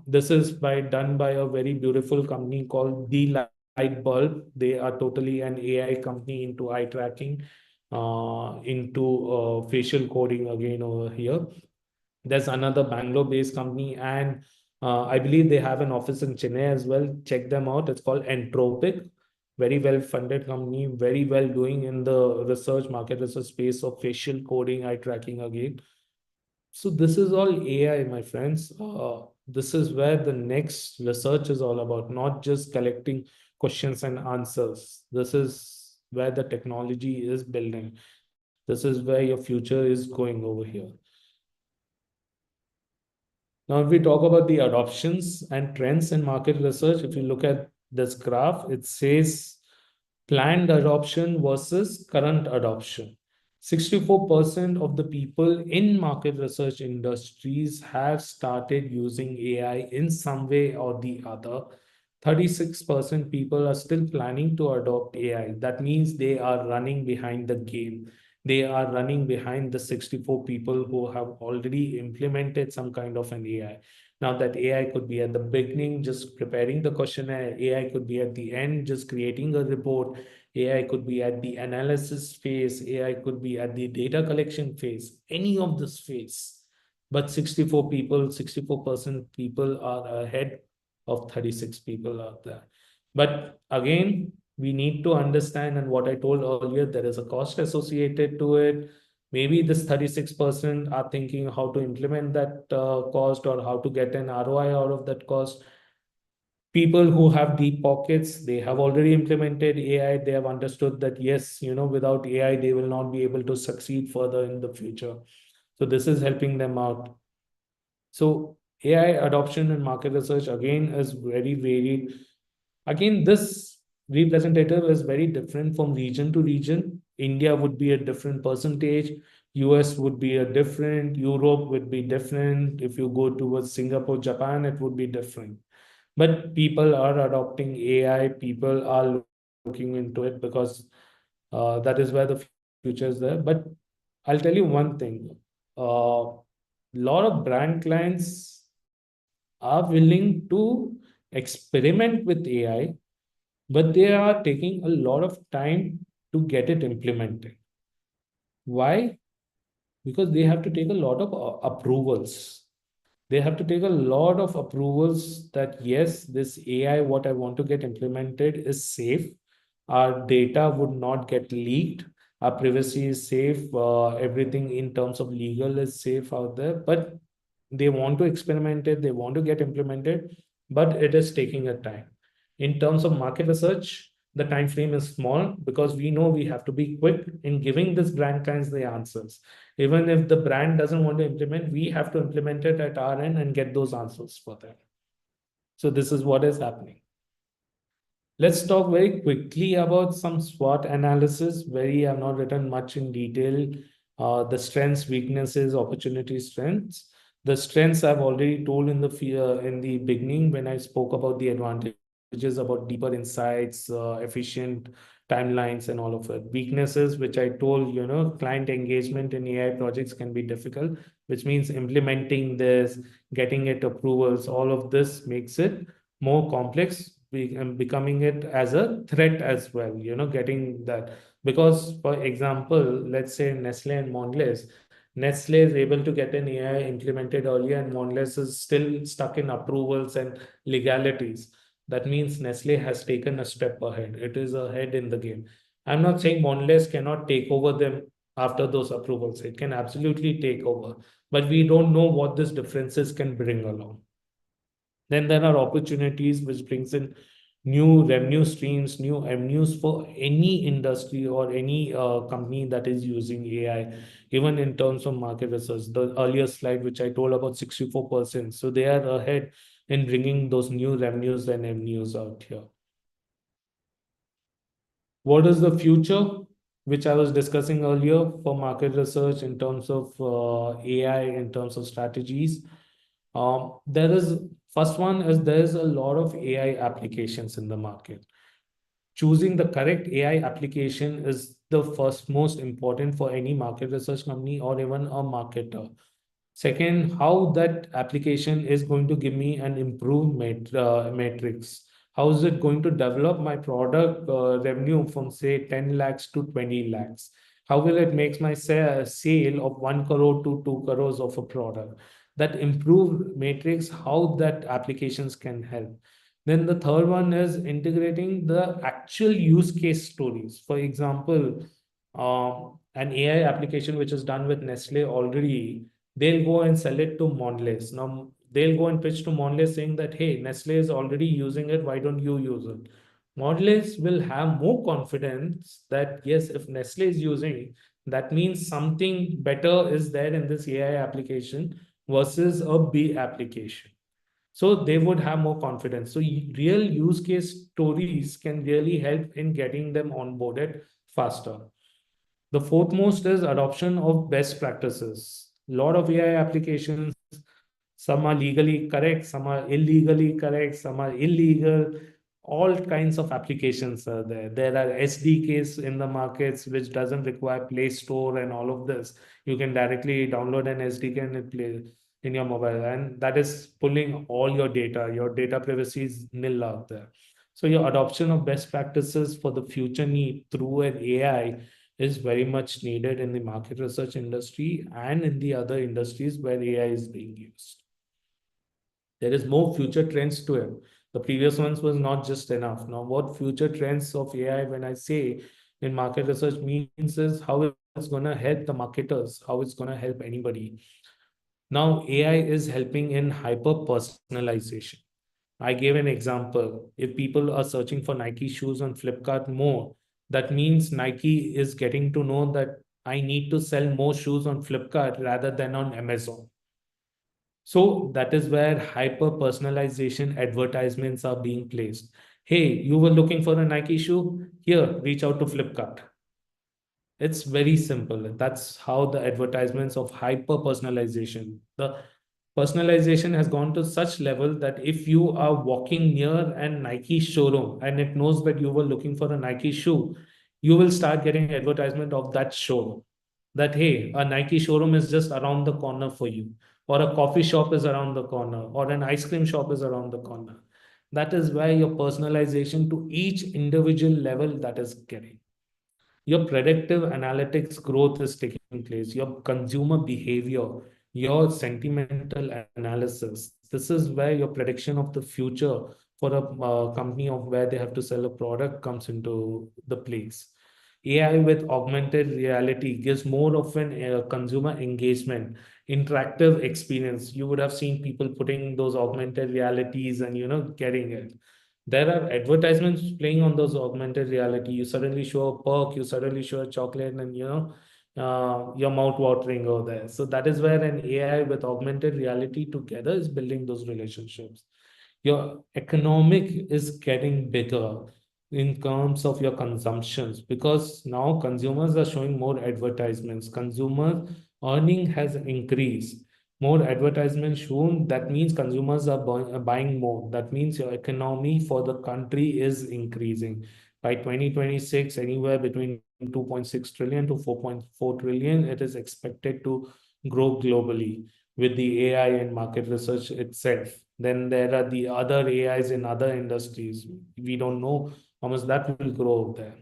This is done by a very beautiful company called The Light Bulb. They are totally an AI company into eye tracking, into facial coding again over here. There's another Bangalore-based company, and I believe they have an office in Chennai as well. Check them out. It's called Entropic. Very well-funded company, very well doing in the market research space of facial coding, eye tracking again. So this is all AI, my friends. This is where the next research is all about, not just collecting questions and answers. This is where the technology is building. This is where your future is going over here. Now, if we talk about the adoptions and trends in market research, if you look at this graph, it says planned adoption versus current adoption. 64% of the people in market research industries have started using AI in some way or the other. 36% people are still planning to adopt AI. That means they are running behind the game. They are running behind the 64 people who have already implemented some kind of an AI. Now that AI could be at the beginning, just preparing the questionnaire. AI could be at the end, just creating a report. AI could be at the analysis phase. AI could be at the data collection phase, any of this phase. But 64 people, 64% people are ahead of 36 people out there. But again, we need to understand, and what I told earlier, there is a cost associated to it. Maybe this 36% are thinking how to implement that cost or how to get an ROI out of that cost. People who have deep pockets, they have already implemented AI. They have understood that, yes, without AI, they will not be able to succeed further in the future. So this is helping them out. So AI adoption and market research, again, is very varied. Again, this representative is very different from region to region. India would be a different percentage. US would be a different. Europe would be different. If you go towards Singapore, Japan, it would be different. But people are adopting AI. People are looking into it because that is where the future is there. But I'll tell you one thing. A lot of brand clients are willing to experiment with AI, but they are taking a lot of time to get it implemented. Why? Because they have to take a lot of approvals. They have to take a lot of approvals that, yes, this AI, what I want to get implemented is safe. Our data would not get leaked. Our privacy is safe. Everything in terms of legal is safe out there. But they want to experiment it. They want to get implemented, but it is taking a time. In terms of market research, the time frame is small because we know we have to be quick in giving this brand clients the answers. Even if the brand doesn't want to implement, we have to implement it at our end and get those answers for them. So this is what is happening. Let's talk very quickly about some SWOT analysis. I've not written much in detail. The strengths, weaknesses, opportunities, strengths. The strengths I've already told in the beginning when I spoke about the advantages, about deeper insights, efficient timelines, and all of it. Weaknesses, which I told, client engagement in AI projects can be difficult, which means implementing this, getting it approvals, all of this makes it more complex. becoming it as a threat as well, getting that. Because, for example, let's say Nestle and Mondelez, Nestle is able to get an AI implemented earlier, and Mondelez is still stuck in approvals and legalities. That means Nestle has taken a step ahead. It is ahead in the game. I'm not saying Mondelez cannot take over them after those approvals. It can absolutely take over, but we don't know what these differences can bring along. Then there are opportunities which brings in new revenue streams, new avenues for any industry or any company that is using AI, even in terms of market research. The earlier slide, which I told about 64%. So they are ahead in bringing those new revenues and avenues out here. What is the future, which I was discussing earlier for market research in terms of AI, in terms of strategies? There is first one is there is a lot of AI applications in the market. Choosing the correct AI application is the first most important for any market research company or even a marketer. Second, how that application is going to give me an improved matrix. How is it going to develop my product revenue from say 10 lakhs to 20 lakhs? How will it make my sale of 1 crore to 2 crores of a product? That improved matrix, how that applications can help. Then the third one is integrating the actual use case stories. For example, an AI application which is done with Nestle already, they'll go and sell it to Mondelez. Now, they'll go and pitch to Mondelez saying that, hey, Nestle is already using it. Why don't you use it? Mondelez will have more confidence that, yes, if Nestle is using, that means something better is there in this AI application versus a B application. So they would have more confidence. So real use case stories can really help in getting them onboarded faster. The fourth most is adoption of best practices. A lot of AI applications, some are legally correct, some are illegally correct, some are illegal. All kinds of applications are there. There are SDKs in the markets which doesn't require Play Store and all of this. You can directly download an SDK and it plays in your mobile, and that is pulling all your data. Your data privacy is nil out there. So your adoption of best practices for the future need through an AI is very much needed in the market research industry and in the other industries where AI is being used. There is more future trends to it. The previous ones was not just enough. Now, what future trends of AI, when I say in market research, means is how it's going to help the marketers, how it's going to help anybody. Now, AI is helping in hyper personalization. I gave an example. If people are searching for Nike shoes on Flipkart more, that means Nike is getting to know that I need to sell more shoes on Flipkart rather than on Amazon. So that is where hyper personalization advertisements are being placed. Hey, you were looking for a Nike shoe? Here, reach out to Flipkart. It's very simple. That's how the advertisements of hyper personalization. The personalization has gone to such level that if you are walking near a Nike showroom and it knows that you were looking for a Nike shoe, you will start getting advertisement of that showroom. That, hey, a Nike showroom is just around the corner for you, or a coffee shop is around the corner, or an ice cream shop is around the corner. That is where your personalization to each individual level that is getting. Your predictive analytics growth is taking place, your consumer behavior, your sentimental analysis. This is where your prediction of the future for a company of where they have to sell a product comes into the place. AI with augmented reality gives more of an consumer engagement, interactive experience. You would have seen people putting those augmented realities and getting it. There are advertisements playing on those augmented reality. You suddenly show a perk, you suddenly show a chocolate, and your mouth watering over there. So that is where an AI with augmented reality together is building those relationships. Your economic is getting bigger in terms of your consumptions, because now consumers are showing more advertisements. Consumer earning has increased. More advertisements shown, that means consumers are buying more. That means your economy for the country is increasing. By 2026, anywhere between 2.6 trillion to 4.4 trillion, it is expected to grow globally with the AI and market research itself. Then there are the other AIs in other industries. We don't know how much that will grow there.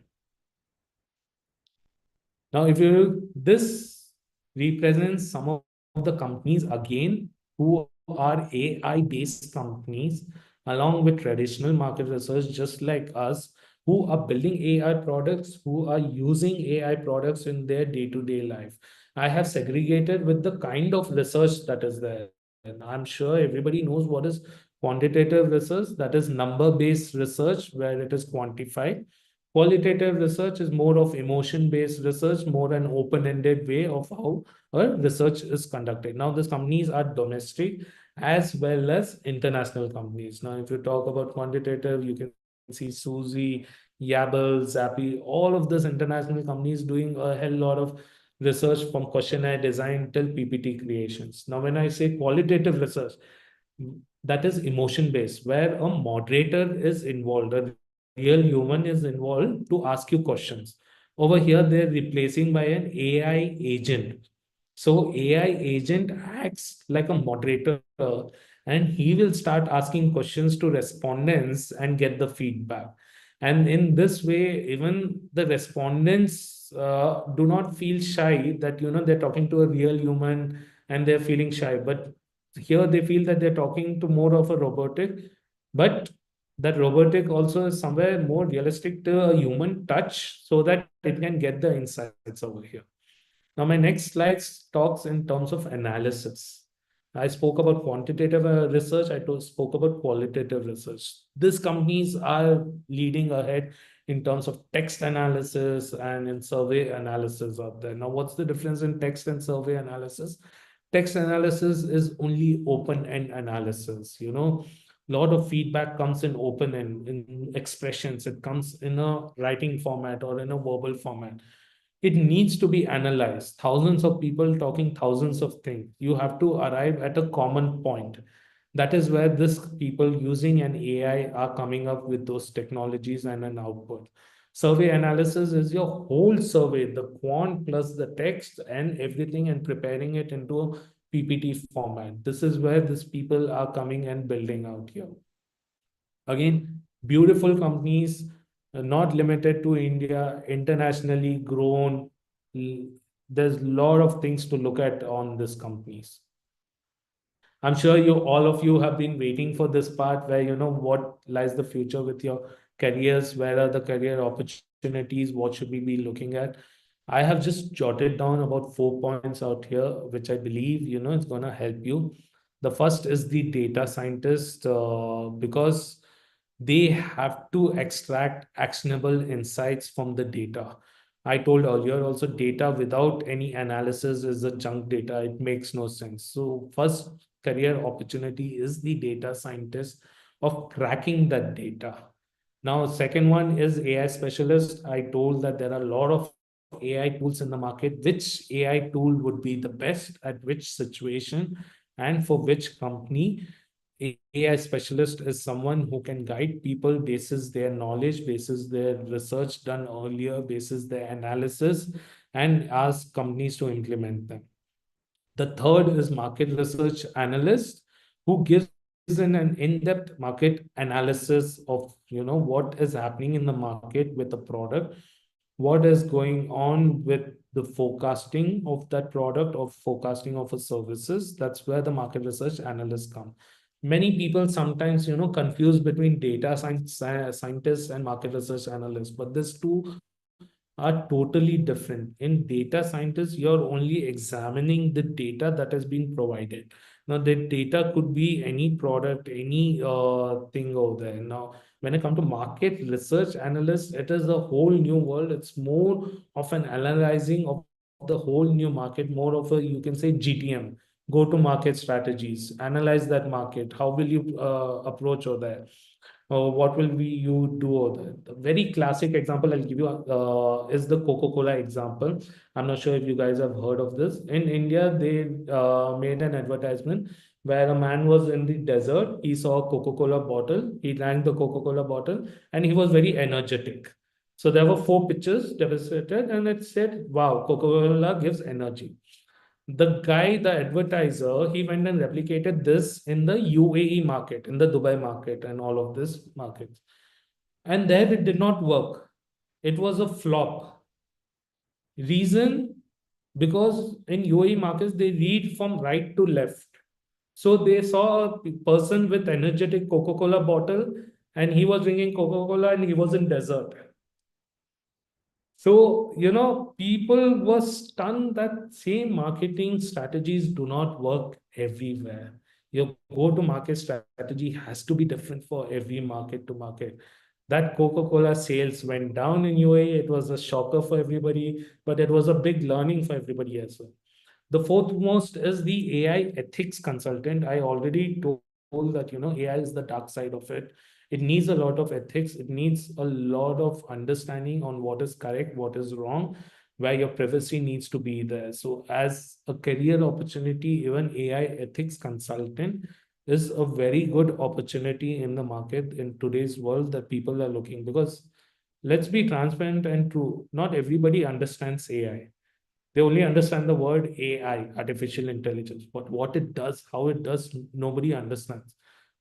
Now, if you this represents some of the companies again who are AI-based companies, along with traditional market research, just like us, who are building AI products, who are using AI products in their day-to-day life. I have segregated with the kind of research that is there. And I'm sure everybody knows what is quantitative research, that is number-based research where it is quantified. Qualitative research is more of emotion-based research, more an open-ended way of how a research is conducted. Now, these companies are domestic as well as international companies. Now, if you talk about quantitative, you can see Suzy, Yabble, Zappy, all of these international companies doing a hell lot of research from questionnaire design till PPT creations. Now, when I say qualitative research, that is emotion based, where a moderator is involved, a real human is involved to ask you questions. Over here, they're replacing by an AI agent. So AI agent acts like a moderator, and he will start asking questions to respondents and get the feedback. And in this way, even the respondents do not feel shy that they're talking to a real human and they're feeling shy. But here they feel that they're talking to more of a robotic, but that robotic also is somewhere more realistic to a human touch so that it can get the insights over here. Now, my next slide talks in terms of analysis. I spoke about quantitative research. Spoke about qualitative research. These companies are leading ahead in terms of text analysis and in survey analysis out there. Now, what's the difference in text and survey analysis? Text analysis is only open-end analysis. A lot of feedback comes in open-end, in expressions. It comes in a writing format or in a verbal format. It needs to be analyzed. Thousands of people talking thousands of things. You have to arrive at a common point. That is where this people using an AI are coming up with those technologies and an output. Survey analysis is your whole survey, the quant plus the text and everything, and preparing it into a PPT format. This is where these people are coming and building out here. Again, beautiful companies, not limited to India, internationally grown. There's a lot of things to look at on these companies. I'm sure all of you have been waiting for this part where what lies the future with your careers, where are the career opportunities, what should we be looking at. I have just jotted down about 4 points out here, which I believe it's going to help you. The first is the data scientist, because they have to extract actionable insights from the data. I told earlier also, data without any analysis is a junk data. It makes no sense. So first career opportunity is the data scientist of cracking that data. Now, second one is AI specialist. I told that there are a lot of AI tools in the market. Which AI tool would be the best at which situation and for which company? AI specialist is someone who can guide people basis their knowledge, basis their research done earlier, basis their analysis, and ask companies to implement them. The third is market research analyst, who gives an in-depth market analysis of what is happening in the market with the product, what is going on with the forecasting of that product or forecasting of a services. That's where the market research analysts come. Many people sometimes confuse between data scientists and market research analysts, but these two are totally different. In data scientists, you're only examining the data that has been provided. Now, the data could be any product, any thing over there. Now, when it comes to market research analyst, it is a whole new world. It's more of an analyzing of the whole new market, more of a, you can say, GTM, go to market strategies, analyze that market. How will you approach over there? What will you do over there? The very classic example I'll give you is the Coca-Cola example. I'm not sure if you guys have heard of this. In India, they made an advertisement where a man was in the desert. He saw a Coca-Cola bottle. He drank the Coca-Cola bottle and he was very energetic. So there were 4 pictures demonstrated and it said, wow, Coca-Cola gives energy. The guy, the advertiser, he went and replicated this in the UAE market, in the Dubai market, and all of this markets. And there it did not work. It was a flop. Reason? Because in UAE markets, they read from right to left. So they saw a person with energetic Coca-Cola bottle, and he was drinking Coca-Cola and he was in desert. So, people were stunned that same marketing strategies do not work everywhere. Your go-to-market strategy has to be different for every market to market. That Coca-Cola sales went down in UAE. It was a shocker for everybody, but it was a big learning for everybody as well. The fourth most is the AI ethics consultant. I already told that, AI is the dark side of it. It needs a lot of ethics. It needs a lot of understanding on what is correct, what is wrong, where your privacy needs to be there. So as a career opportunity, even AI ethics consultant is a very good opportunity in the market in today's world that people are looking, because let's be transparent and true. Not everybody understands AI. They only understand the word AI, artificial intelligence, but what it does, how it does, nobody understands.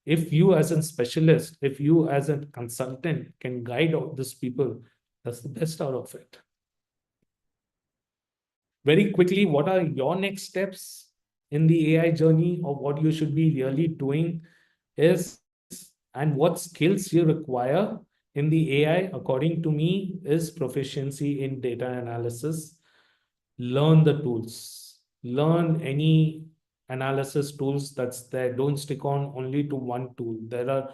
If you as a specialist, if you as a consultant can guide all these people, that's the best out of it. Very quickly, what are your next steps in the AI journey, or what you should be really doing is, and what skills you require in the AI, according to me, is proficiency in data analysis. Learn the tools, learn any analysis tools that's there. Don't stick on only to one tool. There are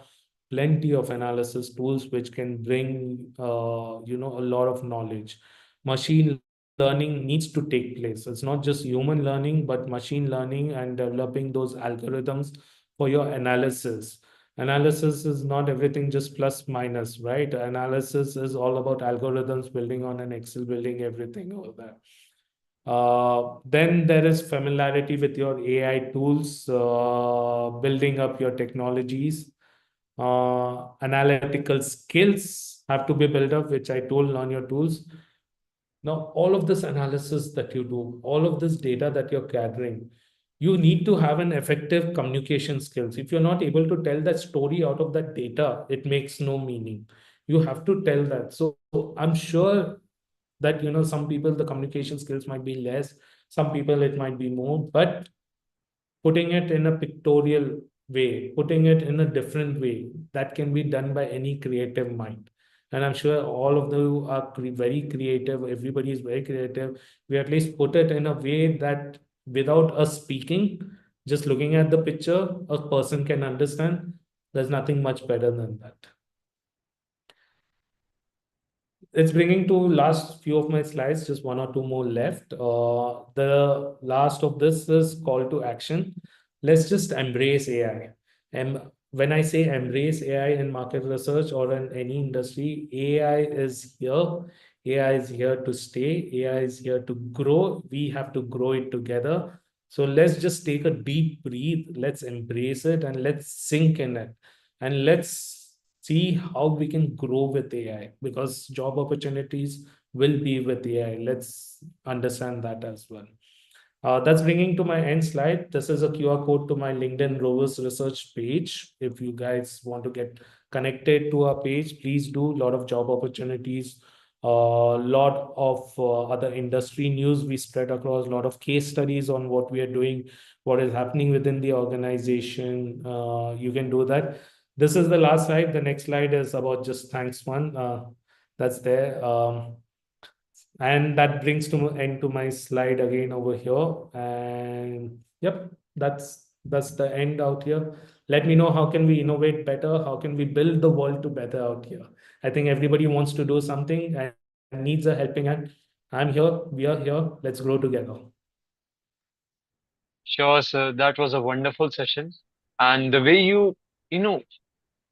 plenty of analysis tools which can bring a lot of knowledge. Machine learning needs to take place. It's not just human learning, but machine learning and developing those algorithms for your analysis. Analysis is not everything just plus minus, right? Analysis is all about algorithms, building on an Excel, building everything over there. Then there is familiarity with your AI tools, building up your technologies. Analytical skills have to be built up, which I told on your tools. Now, all of this analysis that you do, all of this data that you're gathering, you need to have an effective communication skills. If you're not able to tell that story out of that data, it makes no meaning. You have to tell that. So I'm sure that some people the communication skills might be less, some people it might be more, but putting it in a pictorial way, putting it in a different way, that can be done by any creative mind. And I'm sure all of you are very creative. Everybody is very creative. We at least put it in a way that without us speaking, just looking at the picture, a person can understand. There's nothing much better than that. It's bringing to last few of my slides, just one or two more left. The last of this is call to action. Let's just embrace AI. And when I say embrace AI in market research or in any industry, AI is here. AI is here to stay. AI is here to grow. We have to grow it together. So let's just take a deep breath. Let's embrace it and let's sink in it. And let's see how we can grow with AI, because job opportunities will be with AI. Let's understand that as well. That's bringing to my end slide. This is a QR code to my LinkedIn Rovers research page. If you guys want to get connected to our page, please do. A lot of job opportunities, a lot of other industry news we spread across, a lot of case studies on what we are doing, what is happening within the organization. You can do that. This is the last slide. The next slide is about just thanks one. That's there. And that brings to end to my slide again over here. And yep, that's the end out here. Let me know how can we innovate better? How can we build the world to better out here? I think everybody wants to do something and needs a helping hand. I'm here. We are here. Let's grow together. Sure, sir. That was a wonderful session. And the way you know,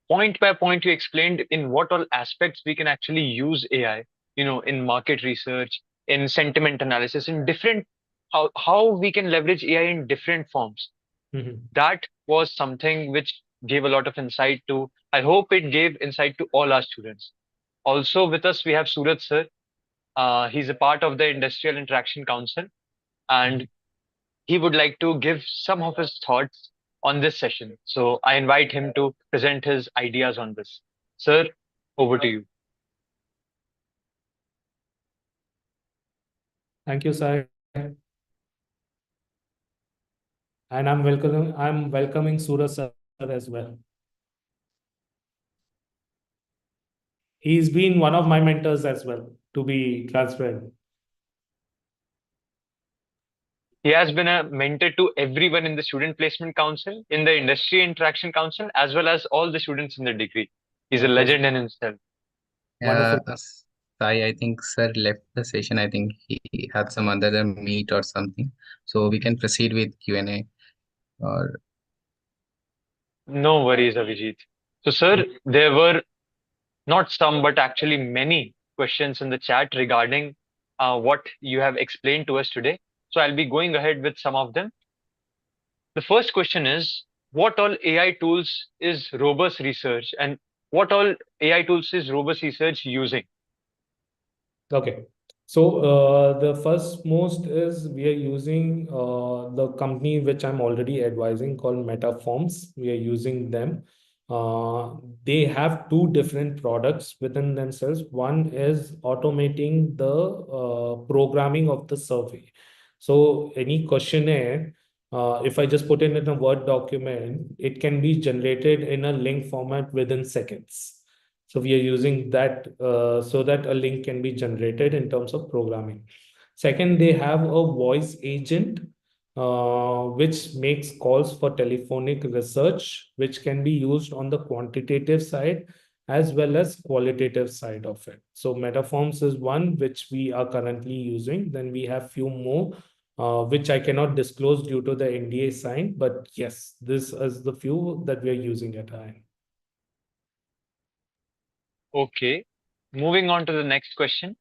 point by point, you explained in what all aspects we can actually use AI, in market research, in sentiment analysis, in different, how we can leverage AI in different forms. That was something which gave a lot of insight to, I hope it gave insight to all our students. Also with us, we have Surat sir. He's a part of the Industrial Interaction Council. And he would like to give some of his thoughts on this session. So I invite him to present his ideas on this. Sir, over to you. Thank you, Sai. And I'm welcoming Suraj sir as well. He's been one of my mentors as well, to be transparent. He has been a mentor to everyone in the Student Placement Council, in the Industry Interaction Council, as well as all the students in the degree. He's a Of course. legend in himself. Wonderful. Sai, I think sir left the session. I think he had some other meet or something. So we can proceed with Q&A. Or No worries, Abhijit. So, sir, there were not some, but actually many questions in the chat regarding what you have explained to us today. So, I'll be going ahead with some of them. The first question is, what all AI tools is Robust Research, and what all AI tools is Robust Research using? Okay. So the first most is we are using the company which I'm already advising called Metaforms. We are using them. They have two different products within themselves. One is automating the programming of the survey. So any questionnaire, if I just put it in a Word document, it can be generated in a link format within seconds. So we are using that so that a link can be generated in terms of programming. Second, they have a voice agent which makes calls for telephonic research, which can be used on the quantitative side as well as qualitative side of it. So Metaforms is one which we are currently using. Then we have few more which I cannot disclose due to the NDA sign. But yes, this is the few that we are using at our end. Okay. Moving on to the next question.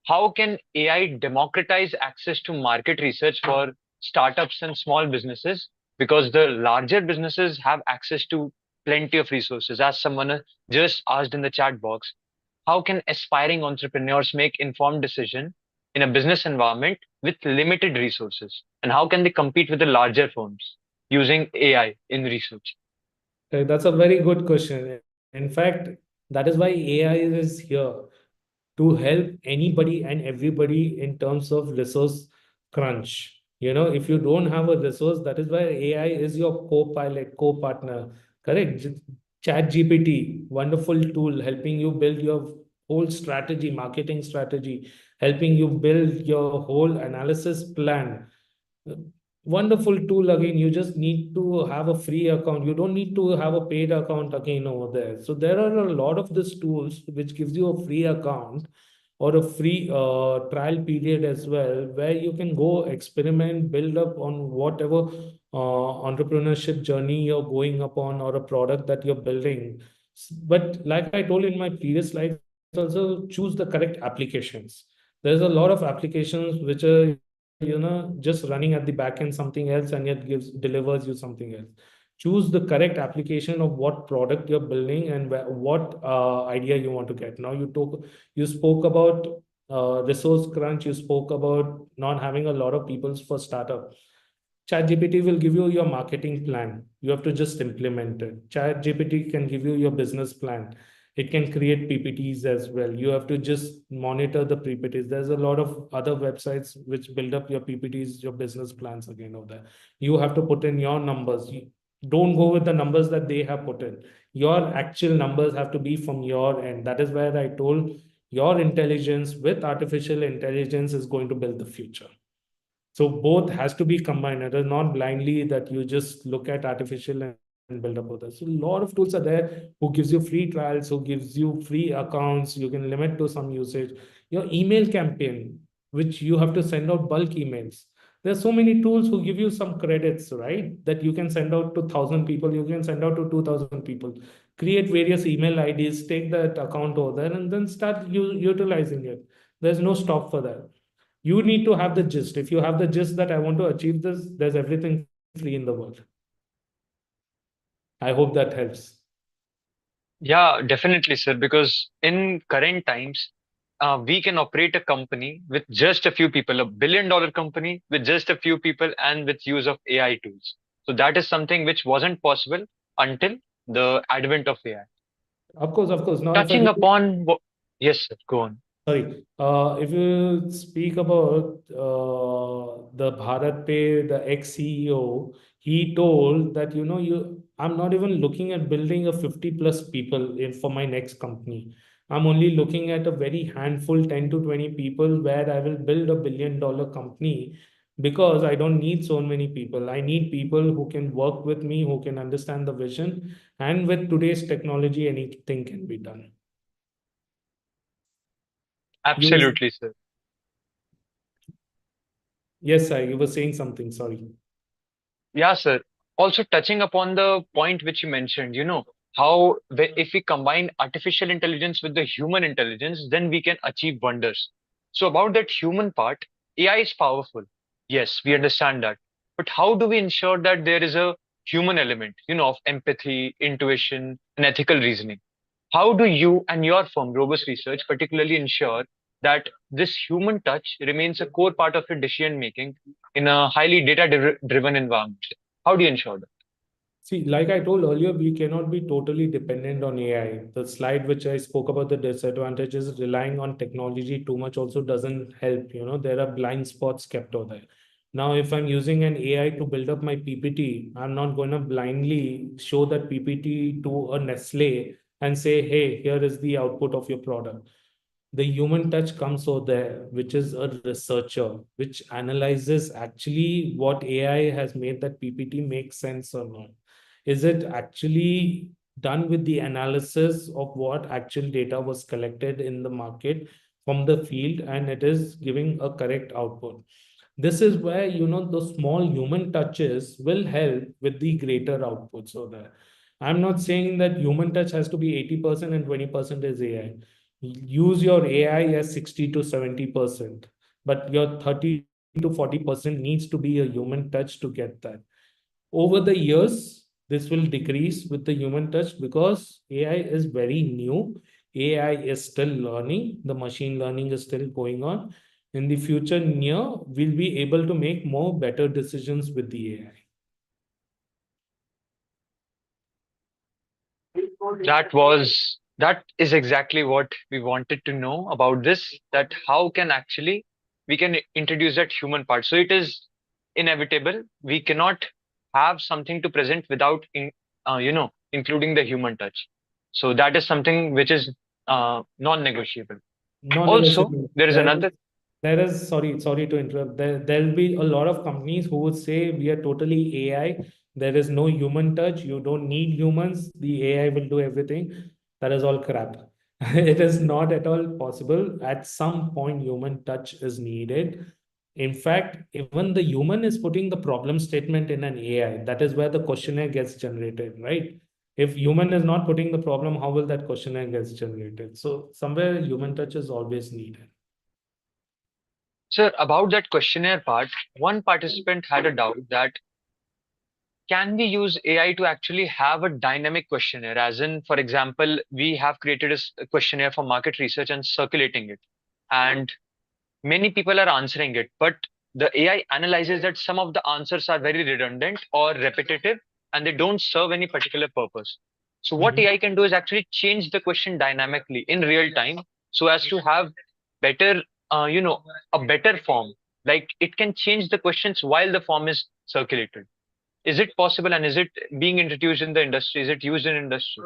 How can AI democratize access to market research for startups and small businesses? Because the larger businesses have access to plenty of resources. As someone just asked in the chat box, how can aspiring entrepreneurs make informed decision in a business environment with limited resources? And how can they compete with the larger firms using AI in research? That's a very good question. In fact, that is why AI is here to help anybody and everybody in terms of resource crunch. If you don't have a resource, that is why AI is your co-pilot, co-partner. Correct? Chat GPT, wonderful tool helping you build your whole strategy, marketing strategy, helping you build your whole analysis plan. Wonderful tool. Again, you just need to have a free account. You don't need to have a paid account again over there. So there are a lot of these tools which gives you a free account or a free trial period as well, where you can go experiment, build up on whatever entrepreneurship journey you're going upon or a product that you're building. But like I told in my previous slide, also choose the correct applications. There's a lot of applications which are just running at the back end something else, and yet delivers you something else. Choose the correct application of what product you're building and what idea you want to get. Now you spoke about resource crunch. You spoke about not having a lot of people for startup. ChatGPT will give you your marketing plan. You have to just implement it. ChatGPT can give you your business plan. It can create PPTs as well. You have to just monitor the PPTs. There's a lot of other websites which build up your PPTs, your business plans again over there. You have to put in your numbers. Don't go with the numbers that they have put in. Your actual numbers have to be from your end. That is where I told your intelligence with artificial intelligence is going to build the future. So both has to be combined. It is not blindly that you just look at artificial and build up others. So a lot of tools are there who gives you free trials, who gives you free accounts. You can limit to some usage. Your email campaign, which you have to send out bulk emails. There's so many tools who give you some credits, right? That you can send out to 1,000 people. You can send out to 2,000 people. Create various email IDs, take that account over there, and then start utilizing it. There's no stop for that. You need to have the gist. If you have the gist that I want to achieve this, there's everything free in the world. I hope that helps. Yeah, definitely, sir. Because in current times, we can operate a company with just a few people, a billion-dollar company with just a few people and with use of AI tools. So that is something which wasn't possible until the advent of AI. Of course. Now, if I Touching really upon what, yes, sir, go on. Sorry, if you speak about the Bharat Pay, the ex-CEO, he told that, I'm not even looking at building a 50 plus people in for my next company. I'm only looking at a very handful, 10 to 20 people where I will build a billion-dollar company because I don't need so many people. I need people who can work with me, who can understand the vision, and with today's technology, anything can be done. You, Absolutely, sir. yes, sir, you were saying something, sorry. Yeah, sir. Also touching upon the point which you mentioned, how if we combine artificial intelligence with the human intelligence, then we can achieve wonders. So about that human part, AI is powerful. Yes, we understand that. But how do we ensure that there is a human element, of empathy, intuition, and ethical reasoning? How do you and your firm, Robust Research, particularly ensure that this human touch remains a core part of your decision making in a highly data driven environment? How do you ensure that? See, like I told earlier, we cannot be totally dependent on AI. The slide which I spoke about the disadvantages, relying on technology too much also doesn't help. There are blind spots kept over there. Now, if I'm using an AI to build up my PPT, I'm not going to blindly show that PPT to a Nestle and say, hey, here is the output of your product. The human touch comes over there, which is a researcher, which analyzes actually what AI has made that PPT make sense or not. Is it actually done with the analysis of what actual data was collected in the market from the field, and it is giving a correct output? This is where, the small human touches will help with the greater outputs over there. I'm not saying that human touch has to be 80% and 20% is AI. Use your AI as 60 to 70%, but your 30 to 40% needs to be a human touch to get that. Over the years, this will decrease with the human touch because AI is very new. AI is still learning. The machine learning is still going on. In the future near, we'll be able to make more better decisions with the AI. That is exactly what we wanted to know about this, that how can actually we can introduce that human part. So it is inevitable. We cannot have something to present without including the human touch. So that is something which is non-negotiable. Also, Non-negotiable. there is another. Sorry to interrupt. There'll be a lot of companies who would say we are totally AI. There is no human touch. You don't need humans. The AI will do everything. That is all crap. It is not at all possible. At some point, human touch is needed. In fact, even the human is putting the problem statement in an AI. That is where the questionnaire gets generated, right? If human is not putting the problem, how will that questionnaire gets generated? So somewhere human touch is always needed. Sir, about that questionnaire part, one participant had a doubt that can we use AI to actually have a dynamic questionnaire? As in, for example, we have created a questionnaire for market research and circulating it. And many people are answering it, but the AI analyzes that some of the answers are very redundant or repetitive and they don't serve any particular purpose. So what AI can do is actually change the question dynamically in real time so as to have better, a better form. Like it can change the questions while the form is circulated. Is it possible and is it being introduced in the industry? Is it used in industry?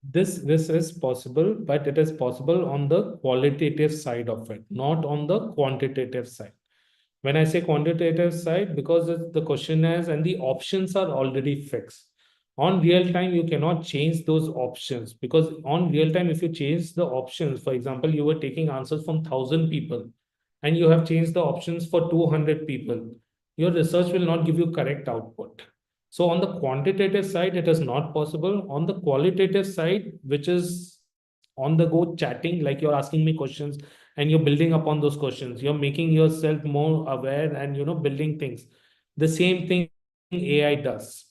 This is possible, but it is possible on the qualitative side of it, not on the quantitative side. When I say quantitative side, because the questionnaires and the options are already fixed. On real time, you cannot change those options because on real time, if you change the options, for example, you were taking answers from 1,000 people and you have changed the options for 200 people, your research will not give you correct output. So on the quantitative side, it is not possible. On the qualitative side, which is on the go chatting, like you're asking me questions and you're building upon those questions, you're making yourself more aware and building things. The same thing AI does.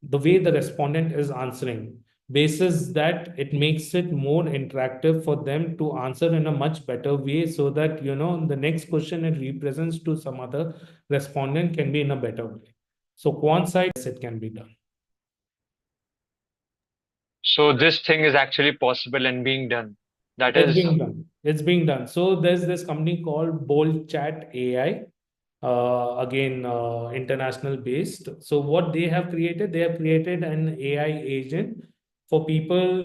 The way the respondent is answering, basis that it makes it more interactive for them to answer in a much better way, so that, the next question it represents to some other respondent can be in a better way. So quant side, yes, it can be done. So this thing is actually possible and being done. That It's is being done. It's being done. So there's this company called Bolt Chat AI, again, international based. So what they have created an AI agent for people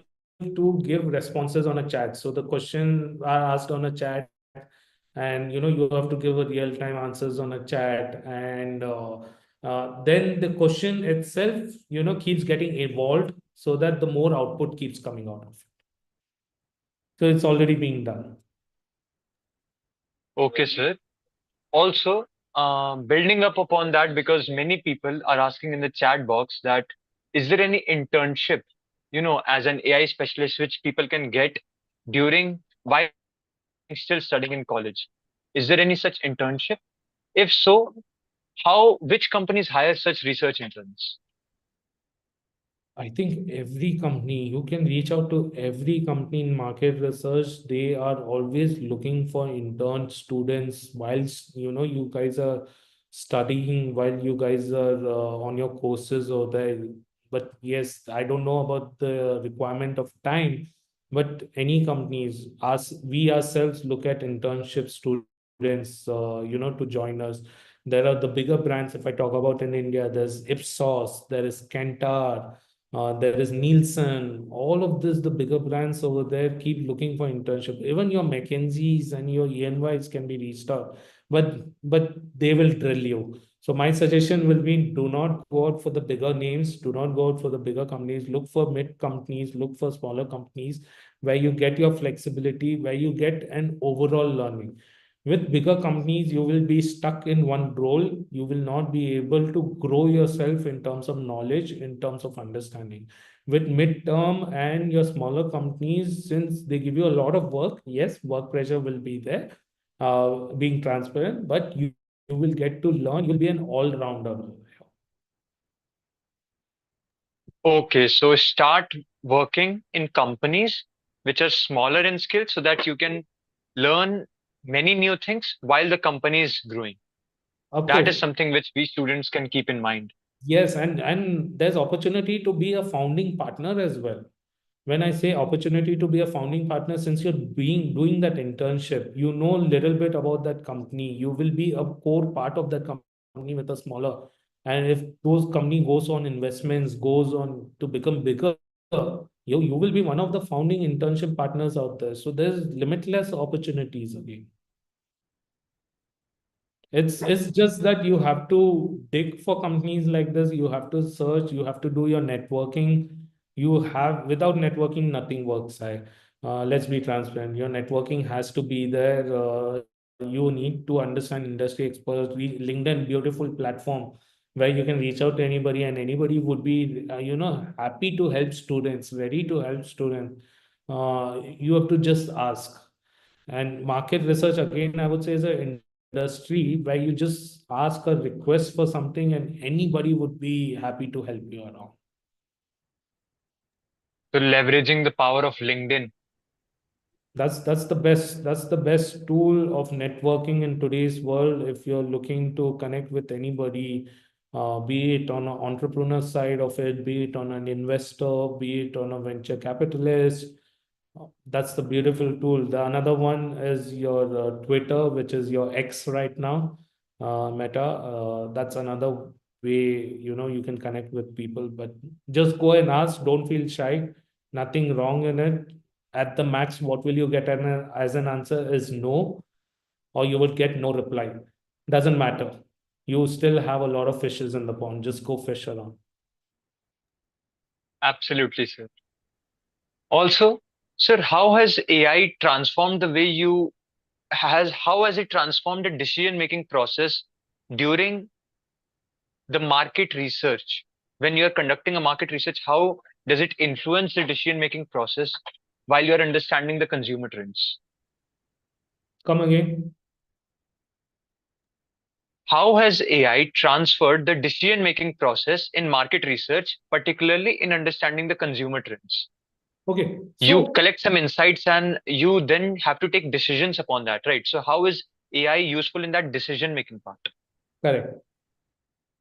to give responses on a chat. So the question are asked on a chat, and you have to give a real-time answers on a chat, and then the question itself, keeps getting evolved so that the more output keeps coming out of it. So it's already being done. okay, sir. Also, building up upon that, because many people are asking in the chat box that is there any internship, as an AI specialist, which people can get during while still studying in college? Is there any such internship? If so, which companies hire such research interns? I think every company, you can reach out to every company in market research. They are always looking for intern students whilst, you guys are studying, while you guys are on your courses or there. But yes, I don't know about the requirement of time, but any companies, we ourselves look at internship students, to join us. There are the bigger brands. If I talk about in India, there's Ipsos, there is Kantar, there is Nielsen. All of this, the bigger brands over there keep looking for internship. Even your McKinsey's and your ENY's can be reached out, but they will drill you. So my suggestion will be: do not go out for the bigger names, do not go out for the bigger companies. Look for mid companies, look for smaller companies where you get your flexibility, where you get an overall learning. With bigger companies, you will be stuck in one role. You will not be able to grow yourself in terms of knowledge, in terms of understanding. With midterm and your smaller companies, since they give you a lot of work, yes, work pressure will be there, being transparent, but you will get to learn. You'll be an all-rounder. Okay, so start working in companies which are smaller in scale so that you can learn many new things while the company is growing. Of That course. is something which we students can keep in mind. Yes, and there's opportunity to be a founding partner as well. When I say opportunity to be a founding partner, since you're doing that internship, you know a little bit about that company. You will be a core part of that company with a smaller. And if those company goes on investments, goes on to become bigger, you will be one of the founding internship partners out there. So there's limitless opportunities again. It's just that you have to dig for companies like this. You have to search. You have to do your networking. Without networking, nothing works. Let's be transparent. Your networking has to be there. You need to understand industry experts. LinkedIn, beautiful platform where you can reach out to anybody, and anybody would be, happy to help students, ready to help students. You have to just ask. And market research, again, I would say, is an industry where you just ask a request for something and anybody would be happy to help you around. So leveraging the power of LinkedIn. That's the best tool of networking in today's world. If you're looking to connect with anybody, be it on an entrepreneur side of it, be it on an investor, be it on a venture capitalist, that's the beautiful tool. The another one is your Twitter, which is your X right now, Meta. That's another way, you can connect with people. But just go and ask. Don't feel shy. Nothing wrong in it. At the max, what will you get as an answer is no, or you would get no reply. Doesn't matter. You still have a lot of fishes in the pond. Just go fish around. Absolutely, sir. Also, sir, how has AI transformed the way how has it transformed the decision-making process during the market research? When you're conducting a market research, how does it influence the decision-making process while you're understanding the consumer trends? Come again. how has AI transferred the decision-making process in market research, particularly in understanding the consumer trends? Okay, You so collect some insights and you then have to take decisions upon that, right? So how is AI useful in that decision-making part? correct.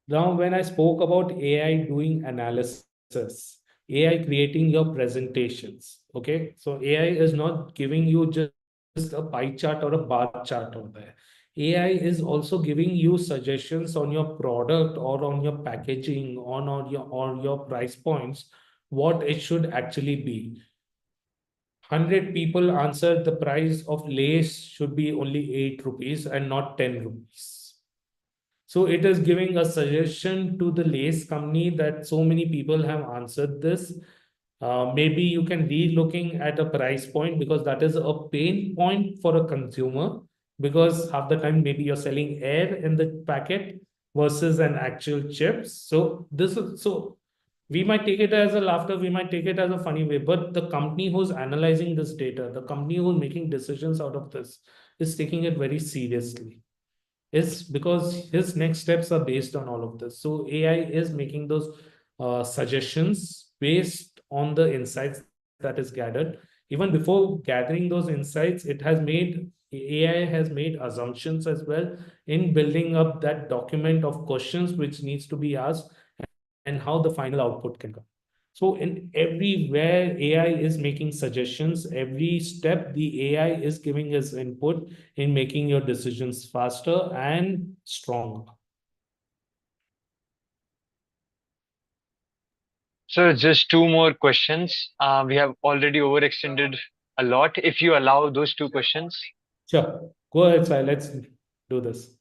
Now, when I spoke about AI doing analysis, AI creating your presentations, okay? So AI is not giving you just a pie chart or a bar chart over there. AI is also giving you suggestions on your product or on your packaging, on your price points, what it should actually be. 100 people answered the price of lace should be only 8 rupees and not 10 rupees. So it is giving a suggestion to the lace company that so many people have answered this. Maybe you can be looking at a price point because that is a pain point for a consumer, because half the time maybe you're selling air in the packet versus an actual chips. So this is so we might take it as a laughter, we might take it as a funny way, but the company who's analyzing this data, the company who's making decisions out of this, is taking it very seriously. Is because his next steps are based on all of this. So AI is making those suggestions based on the insights that is gathered. Even before gathering those insights, AI has made assumptions as well in building up that document of questions which needs to be asked and how the final output can come. So in everywhere AI is making suggestions, every step the AI is giving his input in making your decisions faster and stronger. So just two more questions. We have already overextended a lot. If you allow those two questions. Sure. Go ahead, Sai. Let's do this.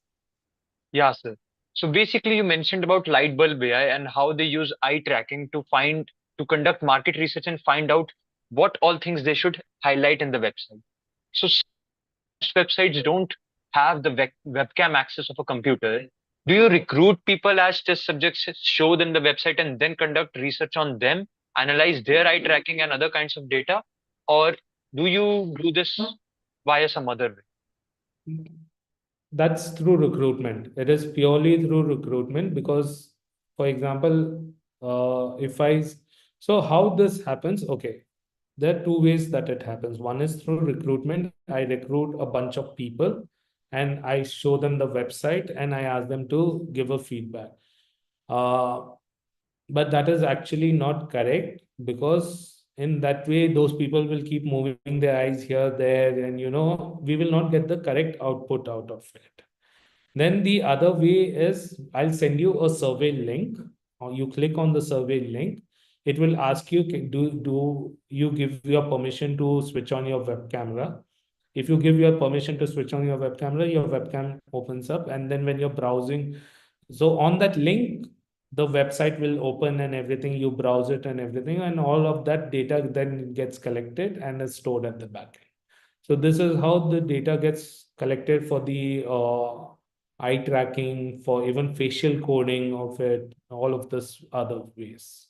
Yeah, sir. So basically, you mentioned about Lightbulb AI and how they use eye tracking to conduct market research and find out what all things they should highlight in the website. So most websites don't have the webcam access of a computer. Do you recruit people as test subjects, show them the website, and then conduct research on them, analyze their eye tracking and other kinds of data, or do you do this via some other way? That's through recruitment. It is purely through recruitment because, for example, so how this happens, okay, there are two ways that it happens. One is through recruitment. I recruit a bunch of people and I show them the website and I ask them to give a feedback. But that is actually not correct, because in that way, those people will keep moving their eyes here, there, and we will not get the correct output out of it. Then the other way is I'll send you a survey link, or you click on the survey link. It will ask you, do you give your permission to switch on your web camera? If you give your permission to switch on your web camera, your webcam opens up. And then when you're browsing, so on that link, the website will open and everything, you browse it and everything, and all of that data then gets collected and is stored at the back end. So this is how the data gets collected for the eye tracking, for even facial coding of it, all of this other ways.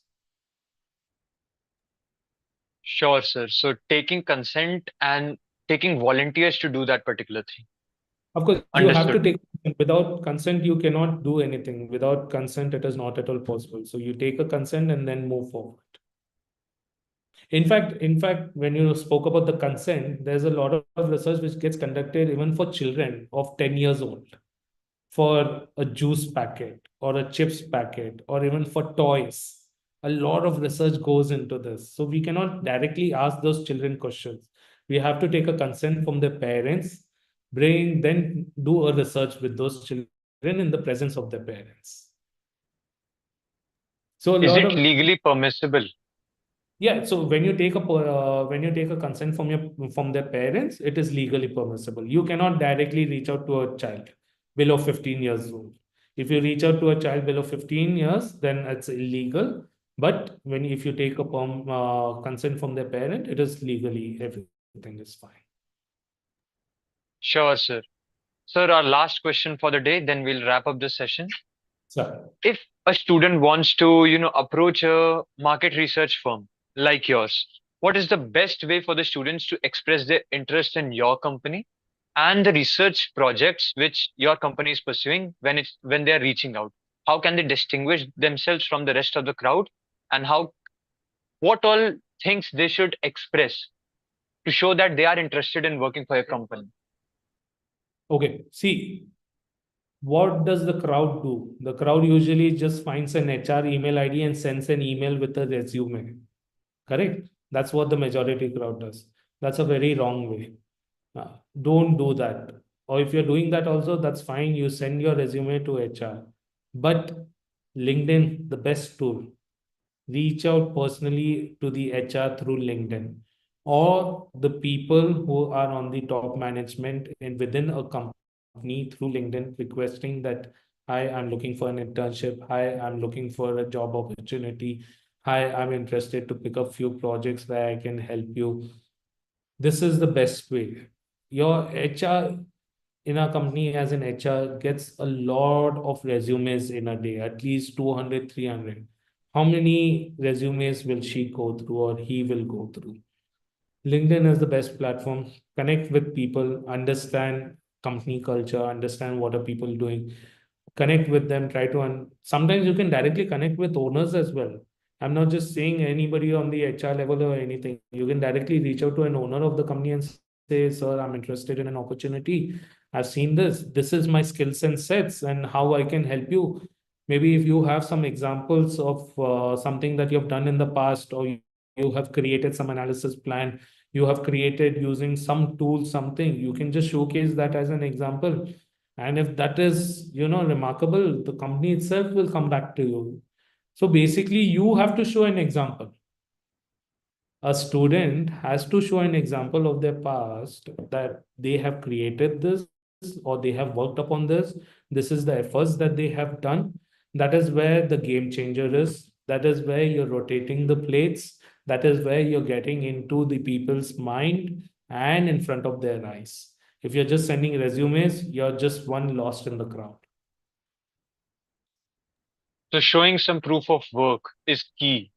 Sure, sir. So taking consent and taking volunteers to do that particular thing. Of course, you have to Understood. take, without consent, you cannot do anything. Without consent, it is not at all possible. So you take a consent and then move forward. In fact, when you spoke about the consent, there's a lot of research which gets conducted even for children of 10 years old, for a juice packet or a chips packet, or even for toys. A lot of research goes into this. So we cannot directly ask those children questions. We have to take a consent from their parents, then do a research with those children in the presence of their parents. So a Is lot it of legally permissible? Yeah, so when you take a consent from their parents, it is legally permissible. You cannot directly reach out to a child below 15 years old. If you reach out to a child below 15 years, then it's illegal. But if you take a consent from their parent, it is legally, everything is fine. Sure, sir. Sir, our last question for the day, then we'll wrap up this session. So If a student wants to, approach a market research firm like yours, what is the best way for the students to express their interest in your company? and the research projects which your company is pursuing when they are reaching out? How can they distinguish themselves from the rest of the crowd, and what all things they should express to show that they are interested in working for your company? Okay, see, what does the crowd do? The crowd usually just finds an HR email ID and sends an email with a resume. Correct? That's what the majority crowd does. That's a very wrong way. Don't do that. Or if you're doing that also, that's fine. You send your resume to HR. But LinkedIn, the best tool. Reach out personally to the HR through LinkedIn, or the people who are on the top management and within a company through LinkedIn, requesting that, hi, I'm looking for an internship. Hi, I'm looking for a job opportunity. Hi, I'm interested to pick up few projects where I can help you. This is the best way. Your HR in our company as an HR gets a lot of resumes in a day, at least 200, 300. How many resumes will she go through or he will go through? LinkedIn is the best platform. Connect with people, understand company culture, understand what are people doing, connect with them, try to, sometimes you can directly connect with owners as well. I'm not just saying anybody on the HR level or anything. You can directly reach out to an owner of the company and say, sir, I'm interested in an opportunity. I've seen this. This is my skills and sets and how I can help you. Maybe if you have some examples of something that you've done in the past, or you have created some analysis plan, you have created using some tool, something, you can just showcase that as an example. And if that is, remarkable, the company itself will come back to you. So basically, you have to show an example. A student has to show an example of their past, that they have created this or they have worked upon this. This is the efforts that they have done. That is where the game changer is. That is where you're rotating the plates. That is where you're getting into the people's mind and in front of their eyes. If you're just sending resumes, you're just one lost in the crowd. So showing some proof of work is key.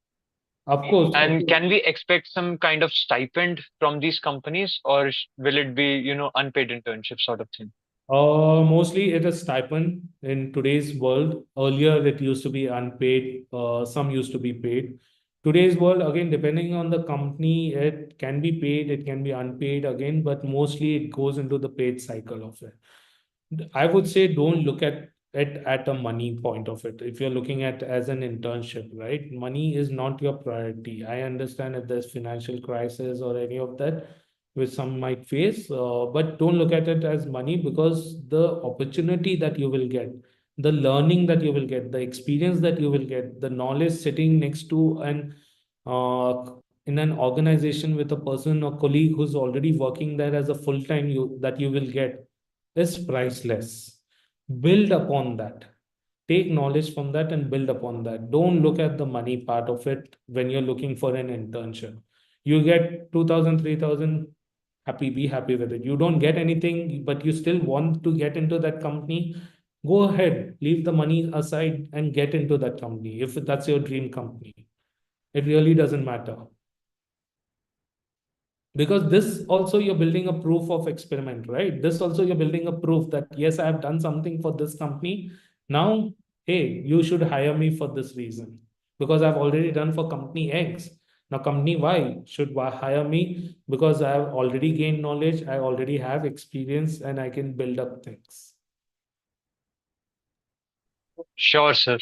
Of course. And can we expect some kind of stipend from these companies, or will it be, unpaid internship sort of thing? Mostly it is stipend in today's world. Earlier it used to be unpaid, some used to be paid. Today's world, again, depending on the company, it can be paid, it can be unpaid again, but mostly it goes into the paid cycle of it. I would say don't look at it at a money point of it. If you're looking at as an internship, right? Money is not your priority. I understand if there's financial crisis or any of that, which some might face, but don't look at it as money, because the opportunity that you will get, the learning that you will get, the experience that you will get, the knowledge sitting next to in an organization with a person or colleague who's already working there as a full-time, that you will get is priceless. Build upon that. Take knowledge from that and build upon that. Don't look at the money part of it when you're looking for an internship. You get 2,000, 3,000, happy, be happy with it. You don't get anything, but you still want to get into that company. Go ahead, leave the money aside and get into that company if that's your dream company. It really doesn't matter. Because this also you're building a proof of experiment, right? This also you're building a proof that, yes, I have done something for this company. Now, hey, you should hire me for this reason, because I've already done for company X. Now, company Y should hire me because I have already gained knowledge, I already have experience, and I can build up things. Sure, sir.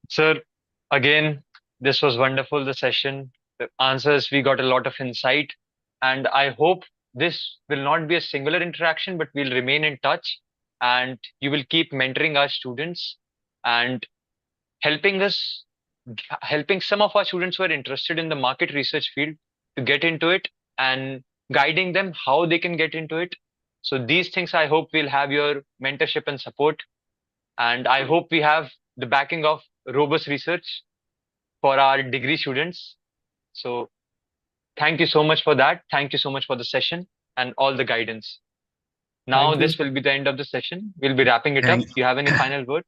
Sir, again, this was wonderful, the session. The answers, we got a lot of insight. And I hope this will not be a singular interaction, but we'll remain in touch. And you will keep mentoring our students and helping us, helping some of our students who are interested in the market research field to get into it, and guiding them how they can get into it. So these things, I hope we'll have your mentorship and support. And I hope we have the backing of robust research for our degree students. So thank you so much for that. Thank you so much for the session and all the guidance. Now, Thank you. this will be the end of the session. We'll be wrapping it up. Thank- Do you have any final words?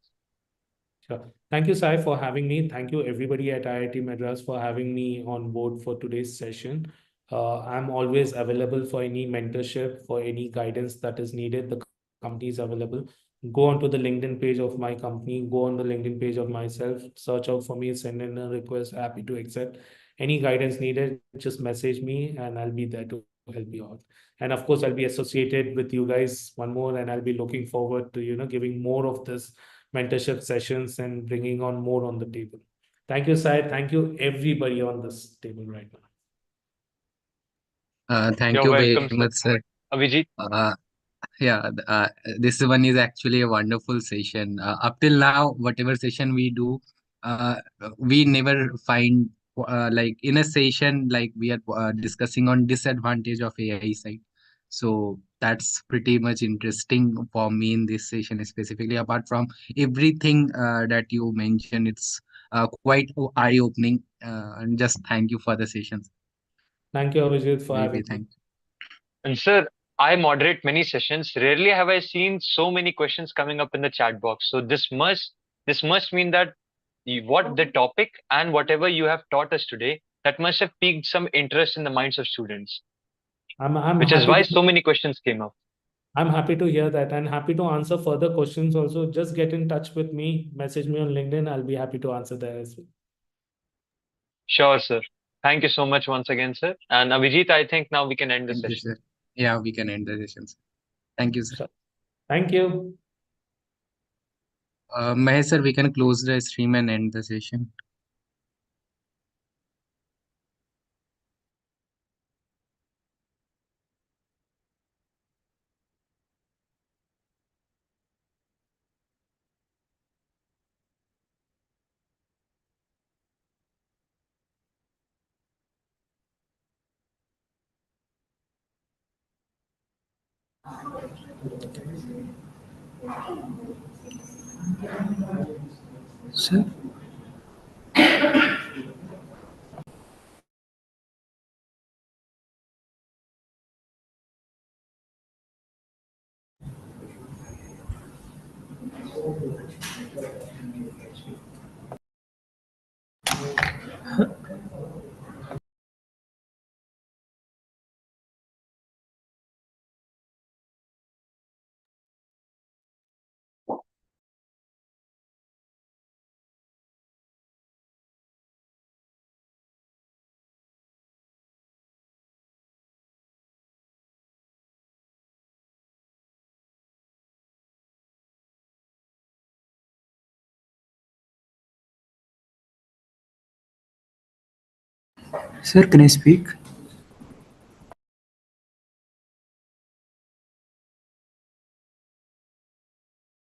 Sure. Thank you, Sai, for having me. Thank you, everybody at IIT Madras, for having me on board for today's session. I'm always available for any mentorship, for any guidance that is needed. The company is available. Go onto the LinkedIn page of my company, go on the LinkedIn page of myself, search out for me, send in a request, happy to accept. Any guidance needed, just message me and I'll be there to help you out. And of course, I'll be associated with you guys one more, and I'll be looking forward to, giving more of this mentorship sessions and bringing on more on the table. Thank you, Sai. Thank you, everybody on this table right now. Thank You're you very welcome, sir. much, sir. Abhijit, Yeah, this one is actually a wonderful session. Up till now, whatever session we do, uh, we never find like in a session like we are discussing on disadvantage of AI side. So that's pretty much interesting for me in this session specifically. Apart from everything that you mentioned, it's quite eye-opening. And just thank you for the sessions. Thank you, Abhijit, for Really, having me. thank you. and sir, I moderate many sessions. Rarely have I seen so many questions coming up in the chat box. So this must mean that what the topic and whatever you have taught us today, that must have piqued some interest in the minds of students, I'm which is happy why to so many questions came up. I'm happy to hear that and happy to answer further questions also. Just get in touch with me, message me on LinkedIn. I'll be happy to answer there as well. Sure, sir. Thank you so much once again, sir. And Abhijit, I think now we can end the Thank you, session. sir. Yeah, we can end the sessions. Thank you, sir. Sure. Thank you. Mahesh, sir, we can close the stream and end the session. Sir. Sir, can I speak?